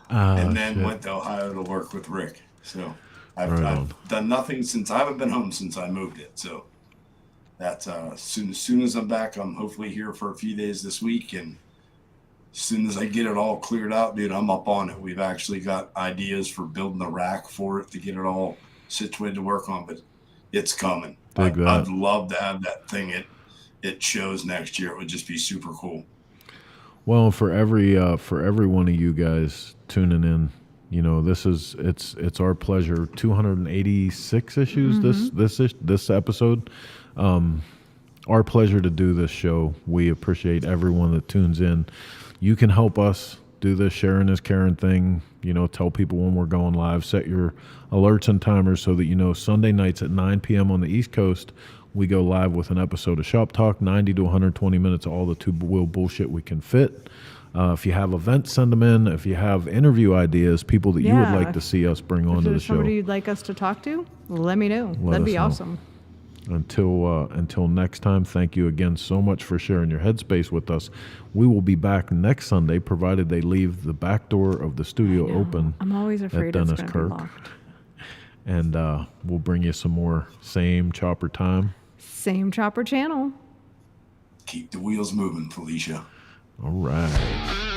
and then went to Ohio to work with Rick. So I've done nothing since I haven't been home since I moved it. So that's as soon as I'm back, I'm hopefully here for a few days this week, and as soon as I get it all cleared out, dude, I'm up on it. We've actually got ideas for building a rack for it to get it all situated to work on, but it's coming. I'd love to have that thing. It shows next year. It would just be super cool. Well, for every one of you guys tuning in, you know, it's our pleasure. 286 issues this episode. Our pleasure to do this show. We appreciate everyone that tunes in. You can help us do this sharing is caring thing. You know, tell people when we're going live. Set your alerts and timers so that you know Sunday nights at 9 p.m. on the East Coast, we go live with an episode of Shop Talk, 90 to 120 minutes of all the two-wheel bullshit we can fit. If you have events, send them in. If you have interview ideas, people that you would like to see us bring onto the show. If there's somebody you'd like us to talk to, let me know. That'd be awesome. Until next time, thank you again so much for sharing your headspace with us. We will be back next Sunday, provided they leave the back door of the studio open. I'm always afraid at it's Dennis going to Kirk. be locked. And we'll bring you some more same chopper time. Same chopper channel. Keep the wheels moving, Felicia. All right.